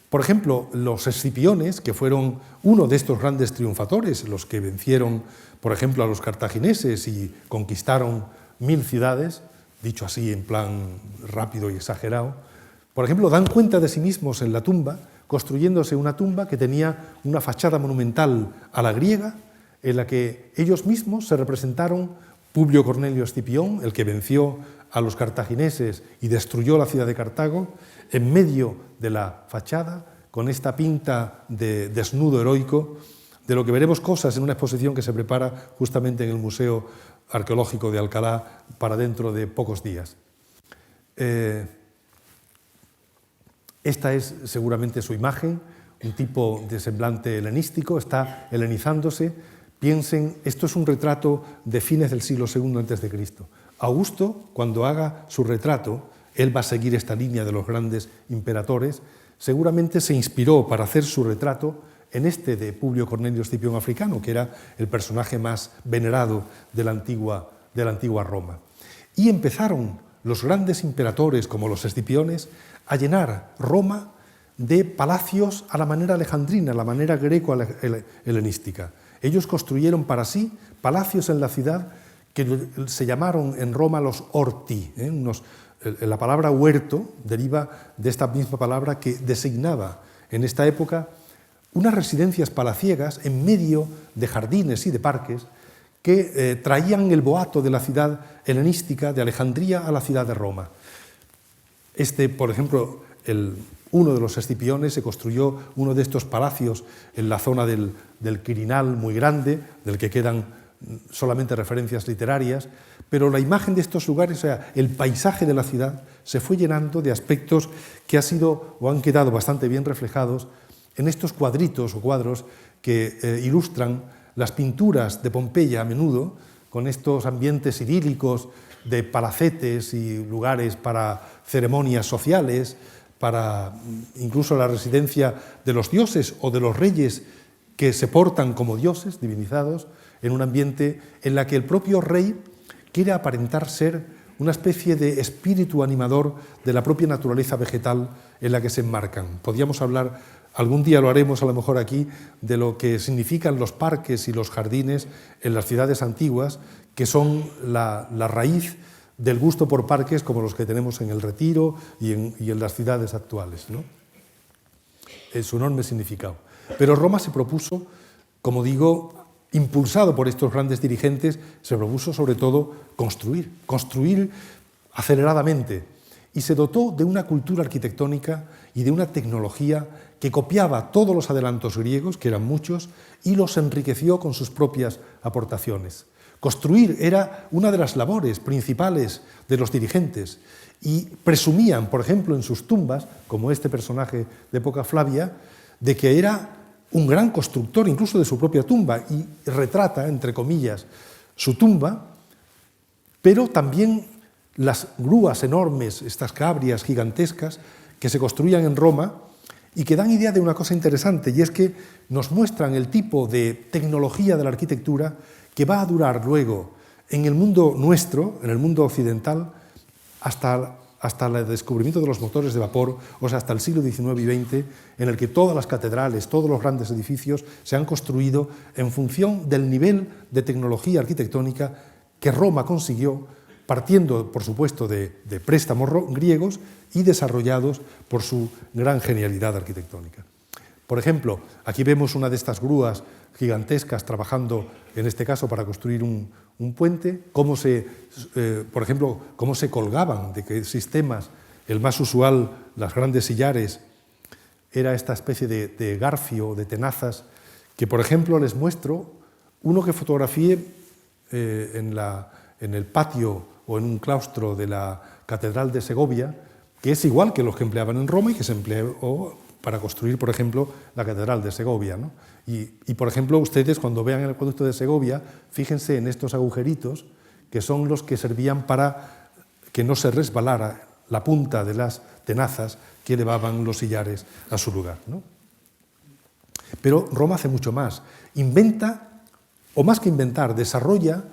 Por ejemplo, los escipiones, que fueron uno de estos grandes triunfadores, los que vencieron, por ejemplo, a los cartagineses y conquistaron 1000 ciudades, dicho así en plan rápido y exagerado, por ejemplo, dan cuenta de sí mismos en la tumba, construyéndose una tumba que tenía una fachada monumental a la griega, en la que ellos mismos se representaron Publio Cornelio Escipión, el que venció a los cartagineses y destruyó la ciudad de Cartago, en medio de la fachada, con esta pinta de desnudo heroico, de lo que veremos cosas en una exposición que se prepara justamente en el Museo Arqueológico de Alcalá para dentro de pocos días. Esta es seguramente su imagen, un tipo de semblante helenístico, está helenizándose. Piensen, esto es un retrato de fines del siglo II a.C. Augusto, cuando haga su retrato, él va a seguir esta línea de los grandes imperadores, seguramente se inspiró para hacer su retrato en este de Publio Cornelio Escipión Africano, que era el personaje más venerado de la antigua Roma. Y empezaron los grandes imperadores, como los escipiones, a llenar Roma de palacios a la manera alejandrina, a la manera greco-helenística. Ellos construyeron para sí palacios en la ciudad que se llamaron en Roma los orti. La palabra huerto deriva de esta misma palabra que designaba en esta época unas residencias palaciegas en medio de jardines y de parques que traían el boato de la ciudad helenística de Alejandría a la ciudad de Roma. Por ejemplo, uno de los escipiones se construyó uno de estos palacios en la zona del Quirinal muy grande, del que quedan solamente referencias literarias, pero la imagen de estos lugares, o sea, el paisaje de la ciudad, se fue llenando de aspectos que han quedado bastante bien reflejados en estos cuadritos o cuadros que ilustran las pinturas de Pompeya a menudo, con estos ambientes idílicos de palacetes y lugares para ceremonias sociales, para incluso la residencia de los dioses o de los reyes que se portan como dioses divinizados, en un ambiente en la que el propio rey quiere aparentar ser una especie de espíritu animador de la propia naturaleza vegetal en la que se enmarcan. Podríamos hablar, algún día lo haremos a lo mejor aquí, de lo que significan los parques y los jardines en las ciudades antiguas, que son la raíz del gusto por parques como los que tenemos en el Retiro y en las ciudades actuales, ¿no? Es su enorme significado. Pero Roma se propuso, como digo, impulsado por estos grandes dirigentes, se propuso sobre todo construir aceleradamente, y se dotó de una cultura arquitectónica y de una tecnología que copiaba todos los adelantos griegos, que eran muchos, y los enriqueció con sus propias aportaciones. Construir era una de las labores principales de los dirigentes, y presumían, por ejemplo, en sus tumbas, como este personaje de época Flavia, de que era un gran constructor incluso de su propia tumba, y retrata, entre comillas, su tumba, pero también las grúas enormes, estas cabrias gigantescas que se construían en Roma y que dan idea de una cosa interesante, y es que nos muestran el tipo de tecnología de la arquitectura que va a durar luego en el mundo nuestro, en el mundo occidental, hasta el descubrimiento de los motores de vapor, o sea, hasta el siglo XIX y XX, en el que todas las catedrales, todos los grandes edificios se han construido en función del nivel de tecnología arquitectónica que Roma consiguió, partiendo, por supuesto, de préstamos griegos y desarrollados por su gran genialidad arquitectónica. Por ejemplo, aquí vemos una de estas grúas gigantescas trabajando, en este caso, para construir un puente, por ejemplo, cómo se colgaban, de qué sistemas. El más usual, las grandes sillares, era esta especie de garfio, de tenazas, que, por ejemplo, les muestro uno que fotografié en el patio o en un claustro de la Catedral de Segovia, que es igual que los que empleaban en Roma y que se empleó para construir, por ejemplo, la Catedral de Segovia, ¿no? Y, por ejemplo, ustedes cuando vean el acueducto de Segovia, fíjense en estos agujeritos, que son los que servían para que no se resbalara la punta de las tenazas que elevaban los sillares a su lugar, ¿no? Pero Roma hace mucho más. Inventa, o más que inventar, desarrolla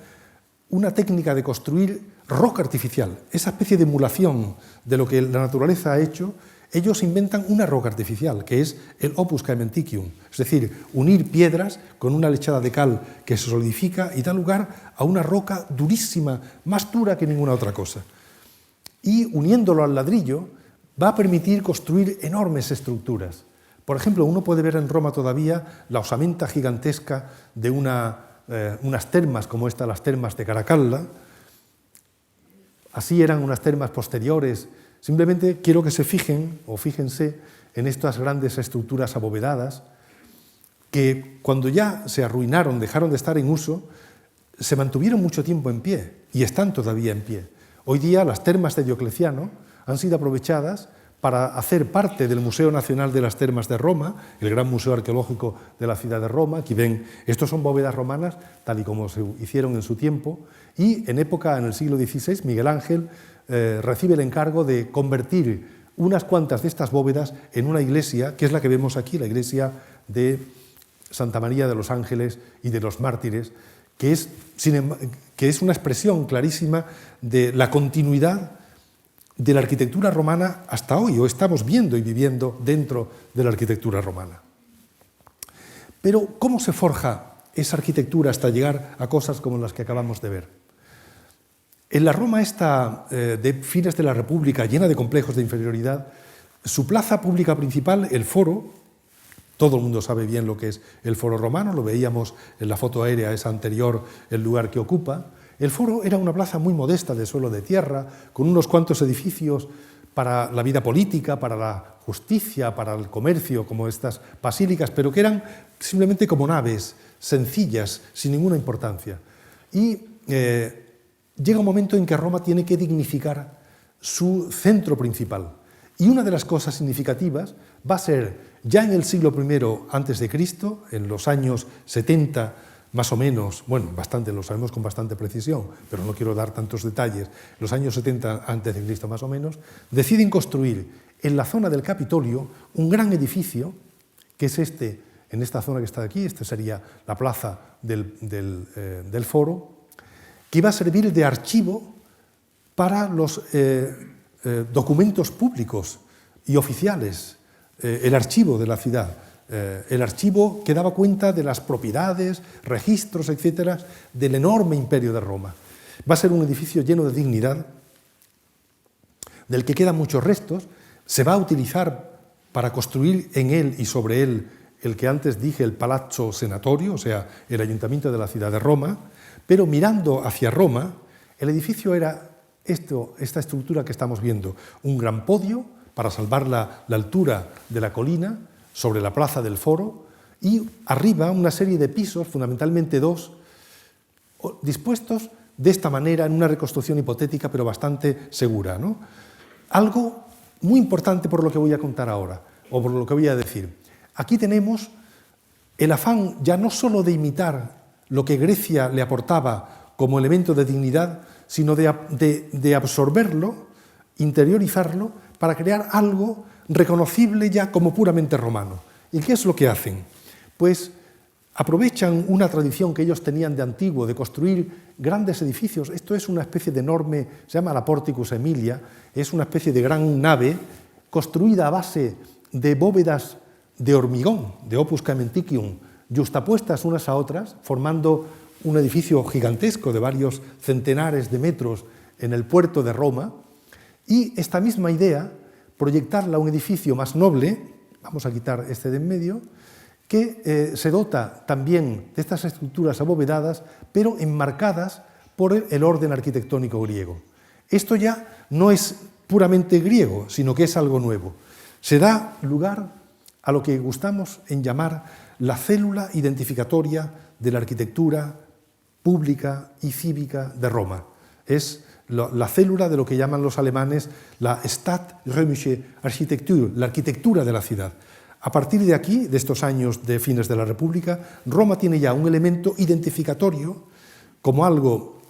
una técnica de construir roca artificial, esa especie de emulación de lo que la naturaleza ha hecho, ellos inventan una roca artificial, que es el opus caementicium, es decir, unir piedras con una lechada de cal que se solidifica y da lugar a una roca durísima, más dura que ninguna otra cosa. Y uniéndolo al ladrillo va a permitir construir enormes estructuras. Por ejemplo, uno puede ver en Roma todavía la osamenta gigantesca de unas termas como esta, las termas de Caracalla. Así eran unas termas posteriores. Simplemente quiero que se fijen, o fíjense, en estas grandes estructuras abovedadas, que cuando ya se arruinaron, dejaron de estar en uso, se mantuvieron mucho tiempo en pie, y están todavía en pie. Hoy día las termas de Diocleciano han sido aprovechadas para hacer parte del Museo Nacional de las Termas de Roma, el gran museo arqueológico de la ciudad de Roma. Aquí ven, estos son bóvedas romanas, tal y como se hicieron en su tiempo, y en el siglo XVI, Miguel Ángel recibe el encargo de convertir unas cuantas de estas bóvedas en una iglesia, que es la que vemos aquí, la iglesia de Santa María de los Ángeles y de los Mártires, que es una expresión clarísima de la continuidad de la arquitectura romana hasta hoy, o estamos viendo y viviendo dentro de la arquitectura romana. Pero, ¿cómo se forja esa arquitectura hasta llegar a cosas como las que acabamos de ver? En la Roma esta de fines de la República, llena de complejos de inferioridad, su plaza pública principal, el Foro, todo el mundo sabe bien lo que es el Foro romano, lo veíamos en la foto aérea, esa anterior, el lugar que ocupa. El Foro era una plaza muy modesta de suelo de tierra, con unos cuantos edificios para la vida política, para la justicia, para el comercio, como estas basílicas, pero que eran simplemente como naves sencillas, sin ninguna importancia. Y llega un momento en que Roma tiene que dignificar su centro principal. Y una de las cosas significativas va a ser, ya en el siglo I a.C., en los años 70, más o menos, bueno, bastante, lo sabemos con bastante precisión, pero no quiero dar tantos detalles, los años 70 a.C. más o menos, deciden construir en la zona del Capitolio un gran edificio, que es este, en esta zona que está aquí, esta sería la plaza del Foro, que iba a servir de archivo para los documentos públicos y oficiales, el archivo de la ciudad. El archivo que daba cuenta de las propiedades, registros, etcétera, del enorme imperio de Roma. Va a ser un edificio lleno de dignidad, del que quedan muchos restos. Se va a utilizar para construir en él y sobre él el que antes dije, el Palazzo Senatorio, o sea, el ayuntamiento de la ciudad de Roma, pero mirando hacia Roma, el edificio era esta estructura que estamos viendo, un gran podio para salvar la altura de la colina, sobre la plaza del Foro, y arriba una serie de pisos, fundamentalmente dos, dispuestos de esta manera en una reconstrucción hipotética, pero bastante segura, ¿no? Algo muy importante por lo que voy a contar ahora, o por lo que voy a decir. Aquí tenemos el afán ya no solo de imitar lo que Grecia le aportaba como elemento de dignidad, sino de absorberlo, interiorizarlo, para crear algo reconocible ya como puramente romano. ¿Y qué es lo que hacen? Pues aprovechan una tradición que ellos tenían de antiguo, de construir grandes edificios. Esto es una especie de enorme, se llama la Porticus Aemilia, es una especie de gran nave construida a base de bóvedas de hormigón, de opus caementicium, yuxtapuestas unas a otras, formando un edificio gigantesco de varios centenares de metros en el puerto de Roma, y esta misma idea, proyectarla a un edificio más noble, vamos a quitar este de en medio, que se dota también de estas estructuras abovedadas, pero enmarcadas por el orden arquitectónico griego. Esto ya no es puramente griego, sino que es algo nuevo. Se da lugar a lo que gustamos en llamar la célula identificatoria de la arquitectura pública y cívica de Roma. Es la célula de lo que llaman los alemanes la Stadtrömische Architektur, la arquitectura de la ciudad. A partir de aquí, de estos años de fines de la República, Roma tiene ya un elemento identificatorio como algo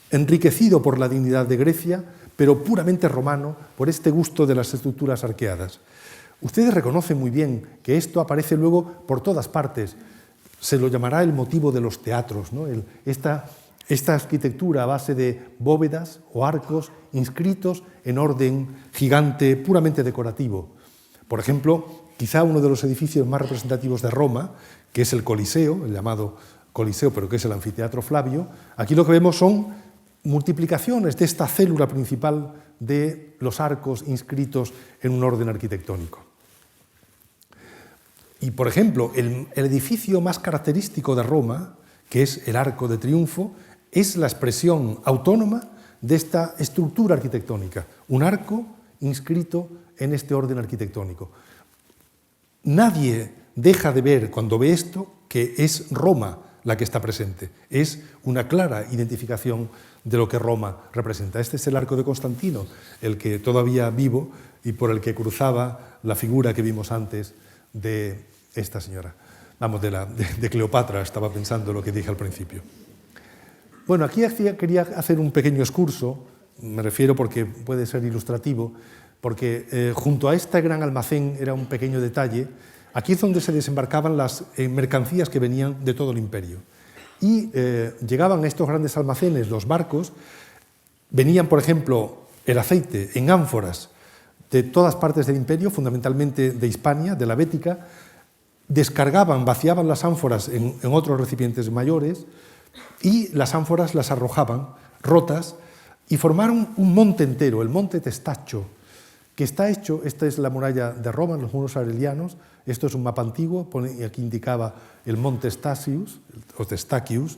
enriquecido por la dignidad de Grecia, pero puramente romano por este gusto de las estructuras arqueadas. Ustedes reconocen muy bien que esto aparece luego por todas partes. Se lo llamará el motivo de los teatros, ¿no? Esta arquitectura a base de bóvedas o arcos inscritos en orden gigante, puramente decorativo. Por ejemplo, quizá uno de los edificios más representativos de Roma, que es el Coliseo, el llamado Coliseo, pero que es el anfiteatro Flavio, aquí lo que vemos son multiplicaciones de esta célula principal de los arcos inscritos en un orden arquitectónico. Y, por ejemplo, el edificio más característico de Roma, que es el Arco de Triunfo, es la expresión autónoma de esta estructura arquitectónica, un arco inscrito en este orden arquitectónico. Nadie deja de ver, cuando ve esto, que es Roma la que está presente. Es una clara identificación de lo que Roma representa. Este es el Arco de Constantino, el que todavía vivo y por el que cruzaba la figura que vimos antes de esta señora. Vamos, de Cleopatra, estaba pensando lo que dije al principio. Bueno, aquí quería hacer un pequeño excurso, me refiero porque puede ser ilustrativo, porque junto a este gran almacén era un pequeño detalle. Aquí es donde se desembarcaban las mercancías que venían de todo el imperio. Y llegaban a estos grandes almacenes los barcos, venían, por ejemplo, el aceite en ánforas de todas partes del imperio, fundamentalmente de Hispania, de la Bética, descargaban, vaciaban las ánforas en otros recipientes mayores y las ánforas las arrojaban rotas y formaron un monte entero, el monte Testaccio, que está hecho, esta es la muralla de Roma, los muros aurelianos, esto es un mapa antiguo, aquí indicaba el monte Stasius, o Testacius.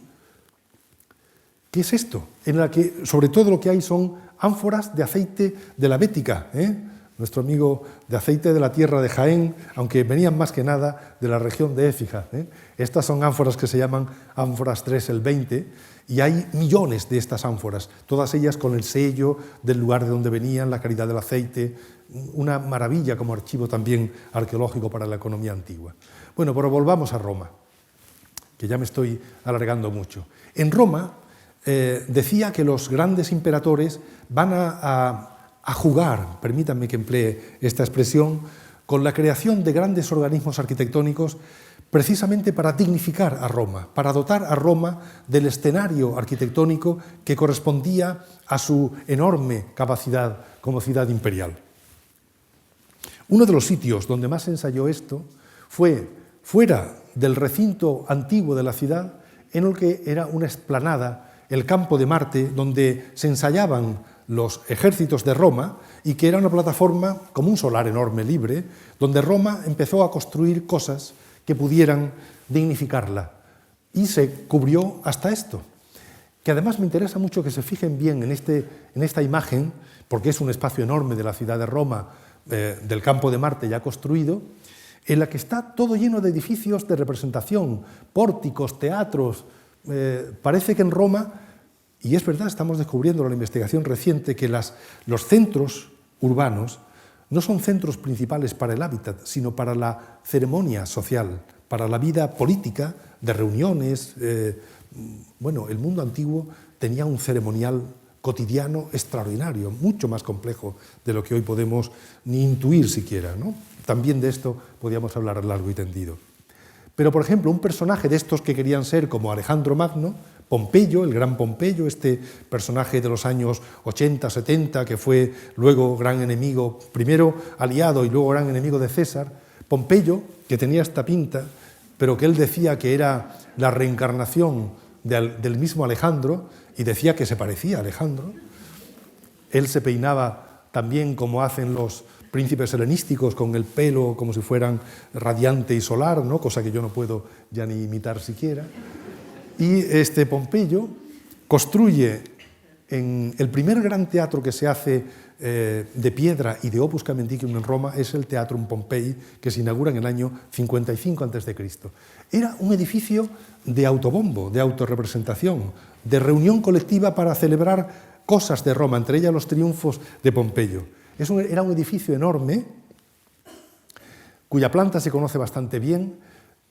¿Qué es esto? En la que sobre todo lo que hay son ánforas de aceite de la Bética, nuestro amigo de aceite de la tierra de Jaén, aunque venían más que nada de la región de Écija. Estas son ánforas que se llaman ánforas 3 el 20, y hay millones de estas ánforas, todas ellas con el sello del lugar de donde venían, la calidad del aceite, una maravilla como archivo también arqueológico para la economía antigua. Bueno, pero volvamos a Roma, que ya me estoy alargando mucho. En Roma decía que los grandes imperadores van a jugar, permítanme que emplee esta expresión, con la creación de grandes organismos arquitectónicos precisamente para dignificar a Roma, para dotar a Roma del escenario arquitectónico que correspondía a su enorme capacidad como ciudad imperial. Uno de los sitios donde más se ensayó esto fue fuera del recinto antiguo de la ciudad, en el que era una explanada, el campo de Marte, donde se ensayaban los ejércitos de Roma y que era una plataforma como un solar enorme, libre, donde Roma empezó a construir cosas que pudieran dignificarla. Y se cubrió hasta esto, que además me interesa mucho que se fijen bien en esta imagen, porque es un espacio enorme de la ciudad de Roma, del campo de Marte ya construido, en la que está todo lleno de edificios de representación, pórticos, teatros. Parece que en Roma, y es verdad, estamos descubriendo en la investigación reciente que los centros urbanos no son centros principales para el hábitat, sino para la ceremonia social, para la vida política, de reuniones. Bueno, el mundo antiguo tenía un ceremonial cotidiano extraordinario, mucho más complejo de lo que hoy podemos ni intuir siquiera, ¿no? También de esto podíamos hablar largo y tendido. Pero, por ejemplo, un personaje de estos que querían ser como Alejandro Magno, Pompeyo, el gran Pompeyo, este personaje de los años 80, 70, que fue luego gran enemigo, primero aliado y luego gran enemigo de César, Pompeyo, que tenía esta pinta, pero que él decía que era la reencarnación del mismo Alejandro, y decía que se parecía a Alejandro. Él se peinaba también como hacen los príncipes helenísticos, con el pelo como si fueran radiante y solar, ¿no? Cosa que yo no puedo ya ni imitar siquiera. Y este Pompeyo construye en el primer gran teatro que se hace de piedra y de opus caementicum en Roma, es el Teatrum Pompei, que se inaugura en el año 55 a.C. Era un edificio de autobombo, de autorrepresentación, de reunión colectiva para celebrar cosas de Roma, entre ellas los triunfos de Pompeyo. Era un edificio enorme, cuya planta se conoce bastante bien.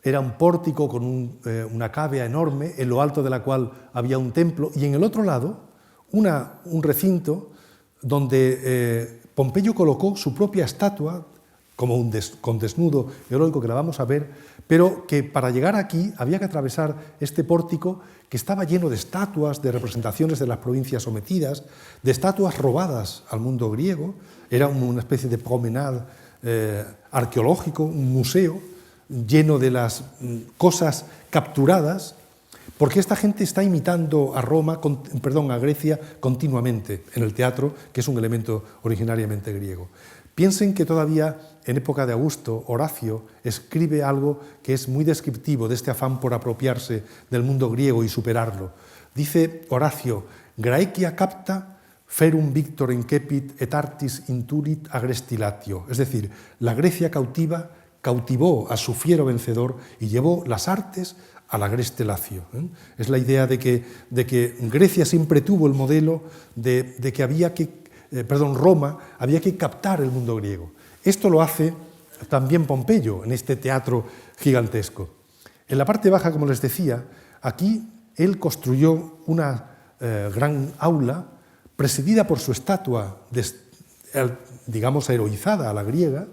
Era un pórtico con una cavea enorme, en lo alto de la cual había un templo, y en el otro lado un recinto donde Pompeyo colocó su propia estatua, como con desnudo heroico, que la vamos a ver, pero que para llegar aquí había que atravesar este pórtico que estaba lleno de estatuas, de representaciones de las provincias sometidas, de estatuas robadas al mundo griego. Era una especie de promenade arqueológico, un museo lleno de las cosas capturadas, porque esta gente está imitando a a Grecia continuamente en el teatro, que es un elemento originariamente griego. Piensen que todavía en época de Augusto, Horacio escribe algo que es muy descriptivo de este afán por apropiarse del mundo griego y superarlo. Dice Horacio: Graecia capta ferum victor incepit et artis inturit agrestilatio. Es decir, la Grecia cautiva cautivó a su fiero vencedor y llevó las artes al agreste Lacio. Es la idea de que Grecia siempre tuvo el modelo de que Roma había que captar el mundo griego. Esto lo hace también Pompeyo en este teatro gigantesco. En la parte baja, como les decía, aquí él construyó una gran aula presidida por su estatua, digamos, heroizada a la griega,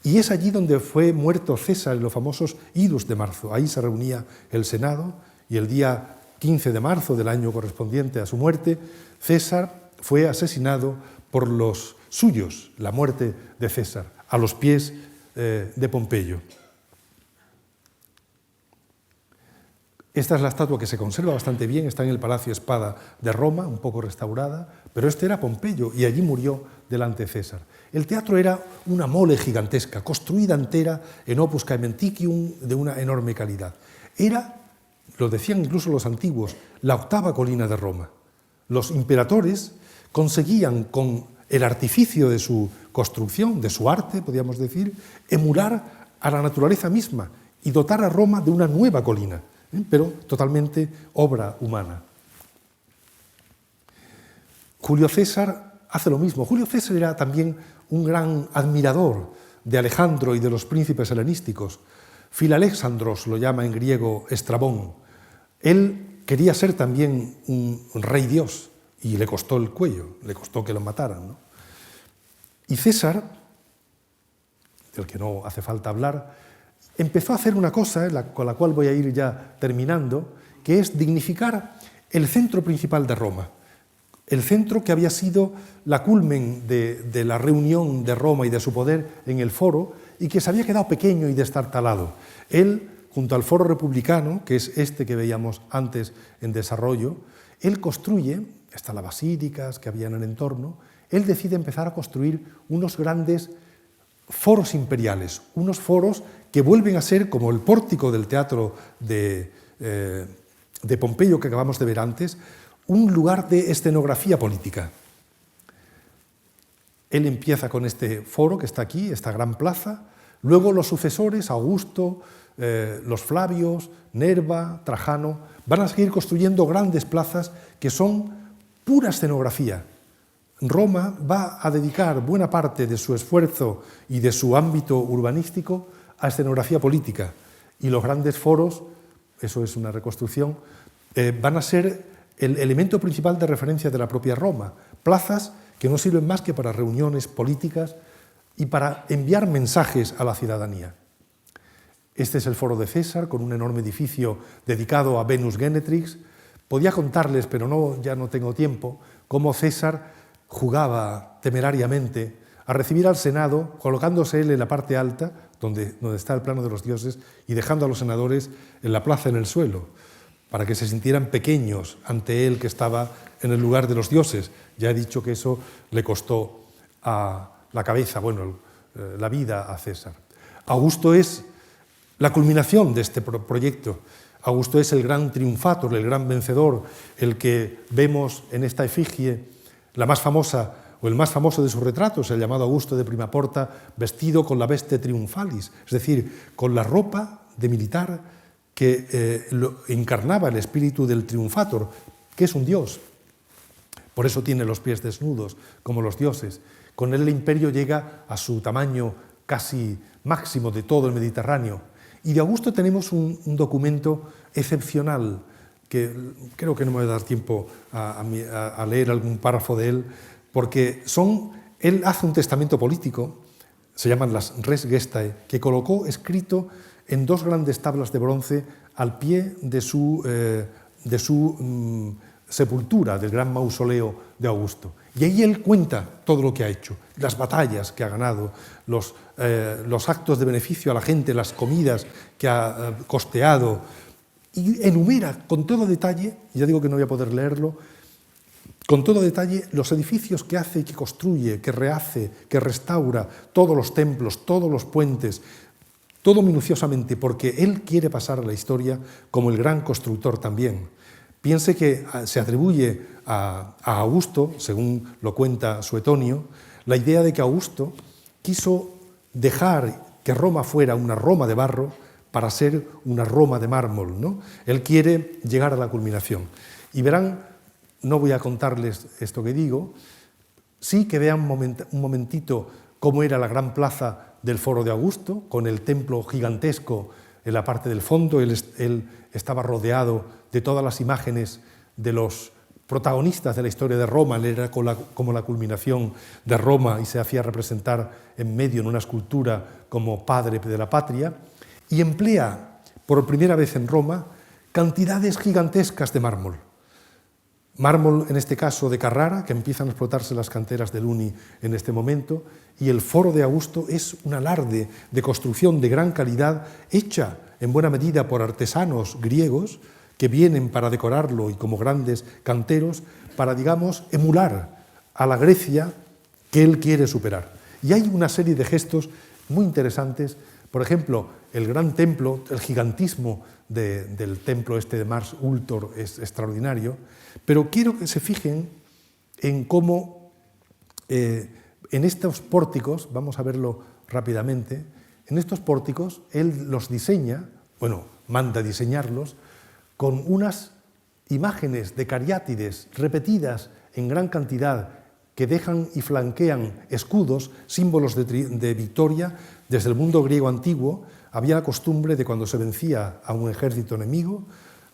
y es allí donde fue muerto César en los famosos idus de marzo. Ahí se reunía el Senado y el día 15 de marzo del año correspondiente a su muerte, César fue asesinado por los suyos, la muerte de César, a los pies de Pompeyo. Esta es la estatua que se conserva bastante bien, está en el Palacio Espada de Roma, un poco restaurada, pero este era Pompeyo y allí murió delante de César. El teatro era una mole gigantesca, construida entera en opus caementicium de una enorme calidad. Era, lo decían incluso los antiguos, la octava colina de Roma. Los imperadores conseguían con el artificio de su construcción, de su arte, podríamos decir, emular a la naturaleza misma y dotar a Roma de una nueva colina, pero totalmente obra humana. Julio César hace lo mismo. Julio César era también un gran admirador de Alejandro y de los príncipes helenísticos. Filalexandros lo llama en griego Estrabón. Él quería ser también un rey dios y le costó el cuello, le costó que lo mataran, ¿no? Y César, del que no hace falta hablar, empezó a hacer una cosa, con la cual voy a ir ya terminando, que es dignificar el centro principal de Roma. El centro que había sido la culmen de la reunión de Roma y de su poder en el foro y que se había quedado pequeño y destartalado. Él, junto al foro republicano, que es este que veíamos antes en desarrollo, él construye, están las basílicas que había en el entorno, él decide empezar a construir unos grandes foros imperiales, unos foros que vuelven a ser como el pórtico del teatro de Pompeyo que acabamos de ver antes, un lugar de escenografía política. Él empieza con este foro que está aquí, esta gran plaza, luego los sucesores, Augusto, los Flavios, Nerva, Trajano, van a seguir construyendo grandes plazas que son pura escenografía. Roma va a dedicar buena parte de su esfuerzo y de su ámbito urbanístico a escenografía política, y los grandes foros, eso es una reconstrucción, van a ser el elemento principal de referencia de la propia Roma, plazas que no sirven más que para reuniones políticas y para enviar mensajes a la ciudadanía. Este es el foro de César, con un enorme edificio dedicado a Venus Genetrix. Podía contarles, pero ya no tengo tiempo, cómo César jugaba temerariamente a recibir al Senado, colocándose él en la parte alta, donde está el plano de los dioses, y dejando a los senadores en la plaza, en el suelo, para que se sintieran pequeños ante él que estaba en el lugar de los dioses. Ya he dicho que eso le costó a la cabeza, la vida a César. Augusto es la culminación de este proyecto. Augusto es el gran triunfator, el gran vencedor, el que vemos en esta efigie, la más famosa, o el más famoso de sus retratos, el llamado Augusto de Prima Porta, vestido con la veste triunfalis, es decir, con la ropa de militar que encarnaba el espíritu del triunfator, que es un dios. Por eso tiene los pies desnudos, como los dioses. Con él el imperio llega a su tamaño casi máximo de todo el Mediterráneo. Y de Augusto tenemos un documento excepcional, que creo que no me va a dar tiempo a leer algún párrafo de él, porque él hace un testamento político, se llaman las Res Gestae, que colocó escrito en dos grandes tablas de bronce al pie de su sepultura, del gran mausoleo de Augusto. Y ahí él cuenta todo lo que ha hecho, las batallas que ha ganado, los actos de beneficio a la gente, las comidas que ha costeado, y enumera con todo detalle, ya digo que no voy a poder leerlo, con todo detalle los edificios que hace y que construye, que rehace, que restaura, todos los templos, todos los puentes, todo minuciosamente, porque él quiere pasar a la historia como el gran constructor también. Piense que se atribuye a Augusto, según lo cuenta Suetonio, la idea de que Augusto quiso dejar que Roma fuera una Roma de barro para ser una Roma de mármol, ¿no? Él quiere llegar a la culminación. Y verán, no voy a contarles esto que digo, sí que vean un momentito cómo era la gran plaza del Foro de Augusto, con el templo gigantesco en la parte del fondo. Él estaba rodeado de todas las imágenes de los protagonistas de la historia de Roma. Él era como la culminación de Roma y se hacía representar en medio en una escultura como padre de la patria, y emplea por primera vez en Roma cantidades gigantescas de mármol. Mármol, en este caso, de Carrara, que empiezan a explotarse las canteras del Uni en este momento, y el Foro de Augusto es un alarde de construcción de gran calidad, hecha en buena medida por artesanos griegos que vienen para decorarlo y como grandes canteros, para, digamos, emular a la Grecia que él quiere superar. Y hay una serie de gestos muy interesantes. Por ejemplo, el gran templo, el gigantismo del templo este de Mars Ultor es extraordinario, pero quiero que se fijen en cómo en estos pórticos, vamos a verlo rápidamente, en estos pórticos él los diseña, bueno, manda diseñarlos, con unas imágenes de cariátides repetidas en gran cantidad que dejan y flanquean escudos, símbolos de victoria. Desde el mundo griego antiguo había la costumbre de, cuando se vencía a un ejército enemigo,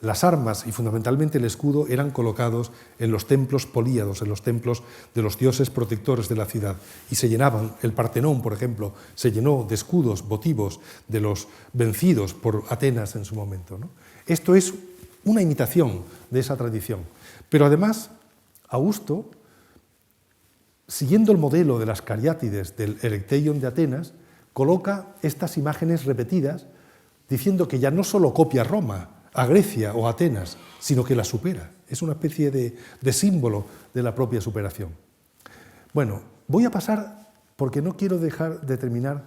las armas y fundamentalmente el escudo eran colocados en los templos políados, en los templos de los dioses protectores de la ciudad, y se llenaban. El Partenón, por ejemplo, se llenó de escudos votivos de los vencidos por Atenas en su momento, ¿no? Esto es una imitación de esa tradición. Pero además, Augusto, siguiendo el modelo de las cariátides del Erecteion de Atenas, coloca estas imágenes repetidas, diciendo que ya no solo copia Roma, a Grecia o a Atenas, sino que la supera. Es una especie de símbolo de la propia superación. Bueno, voy a pasar, porque no quiero dejar de terminar,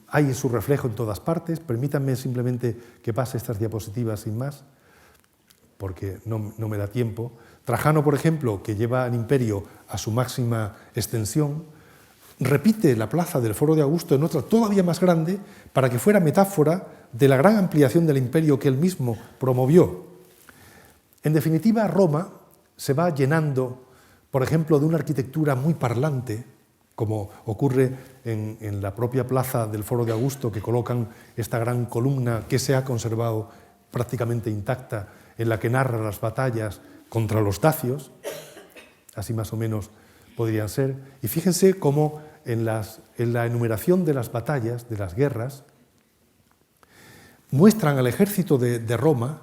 hay su reflejo en todas partes. Permítanme simplemente que pase estas diapositivas sin más, porque no me da tiempo. Trajano, por ejemplo, que lleva al imperio a su máxima extensión, repite la plaza del Foro de Augusto en otra todavía más grande para que fuera metáfora de la gran ampliación del imperio que él mismo promovió. En definitiva, Roma se va llenando, por ejemplo, de una arquitectura muy parlante, como ocurre en la propia plaza del Foro de Augusto, que colocan esta gran columna que se ha conservado prácticamente intacta, en la que narra las batallas contra los dacios, así más o menos podrían ser. Y fíjense cómo en la enumeración de las batallas, de las guerras, muestran al ejército de Roma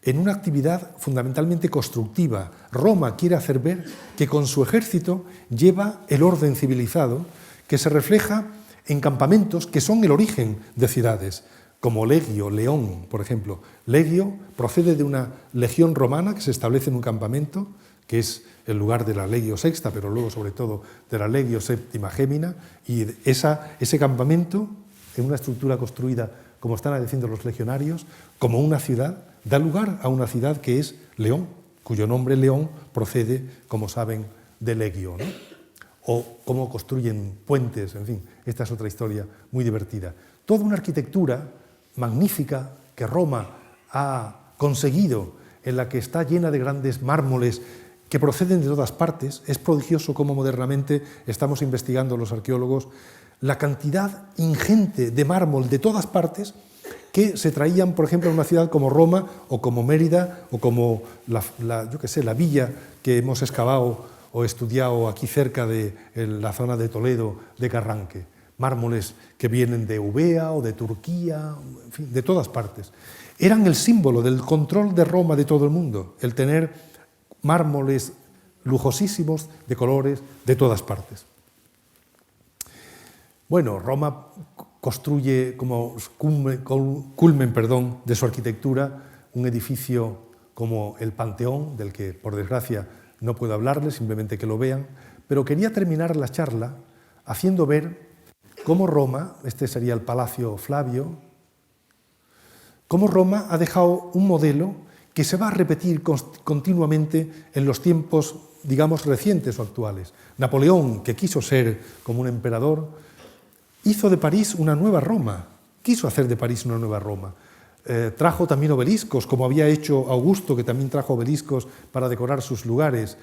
en una actividad fundamentalmente constructiva. Roma quiere hacer ver que con su ejército lleva el orden civilizado, que se refleja en campamentos que son el origen de ciudades, como Legio, León, por ejemplo. Legio procede de una legión romana que se establece en un campamento, que es el lugar de la Legio Sexta, pero luego sobre todo de la Legio Séptima Gémina, y ese campamento, en una estructura construida, como están diciendo los legionarios, como una ciudad, da lugar a una ciudad que es León, cuyo nombre León procede, como saben, de Legio, ¿no? O cómo construyen puentes, en fin, esta es otra historia muy divertida. Toda una arquitectura magnífica que Roma ha conseguido, en la que está llena de grandes mármoles que proceden de todas partes. Es prodigioso cómo modernamente estamos investigando los arqueólogos la cantidad ingente de mármol de todas partes que se traían, por ejemplo, a una ciudad como Roma o como Mérida o como la villa que hemos excavado o estudiado aquí cerca de la zona de Toledo, de Carranque. Mármoles que vienen de Eubea o de Turquía, en fin, de todas partes. Eran el símbolo del control de Roma de todo el mundo, el tener mármoles lujosísimos, de colores, de todas partes. Bueno, Roma construye como culmen de su arquitectura un edificio como el Panteón, del que por desgracia no puedo hablarles, simplemente que lo vean, pero quería terminar la charla haciendo ver cómo Roma, este sería el Palacio Flavio, cómo Roma ha dejado un modelo que se va a repetir continuamente en los tiempos, digamos, recientes o actuales. Napoleón, que quiso ser como un emperador, hizo de París una nueva Roma, quiso hacer de París una nueva Roma. Trajo también obeliscos, como había hecho Augusto, que también trajo obeliscos para decorar sus lugares,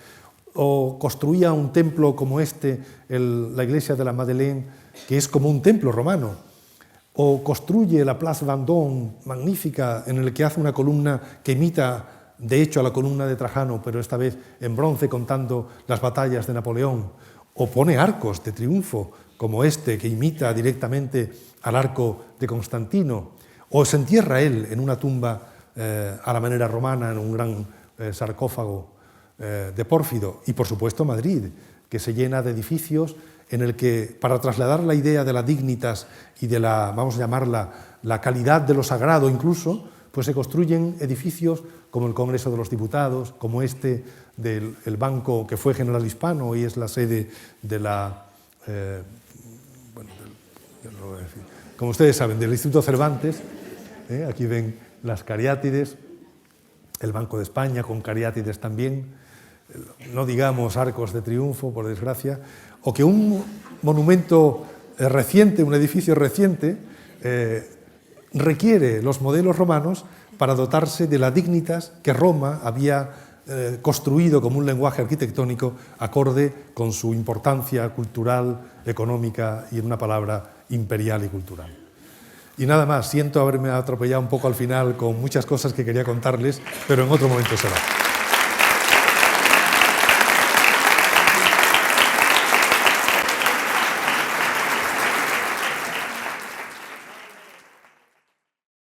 o construía un templo como este, la iglesia de la Madeleine, que es como un templo romano, o construye la Place Vendôme, magnífica, en el que hace una columna que imita, de hecho, a la columna de Trajano, pero esta vez en bronce, contando las batallas de Napoleón, o pone arcos de triunfo, como este, que imita directamente al arco de Constantino, o se entierra él en una tumba a la manera romana, en un gran sarcófago de Pórfido, y por supuesto Madrid, que se llena de edificios en el que, para trasladar la idea de la dignitas y de la, vamos a llamarla, la calidad de lo sagrado incluso, pues se construyen edificios como el Congreso de los Diputados, como este del banco que fue General Hispano y es la sede de la... como ustedes saben, del Instituto Cervantes. Aquí ven las cariátides, el Banco de España con cariátides también, no digamos arcos de triunfo, por desgracia, o que un monumento reciente, un edificio reciente, requiere los modelos romanos para dotarse de la dignitas que Roma había construido como un lenguaje arquitectónico acorde con su importancia cultural, económica y, en una palabra, imperial y cultural. Y nada más, siento haberme atropellado un poco al final con muchas cosas que quería contarles, pero en otro momento será.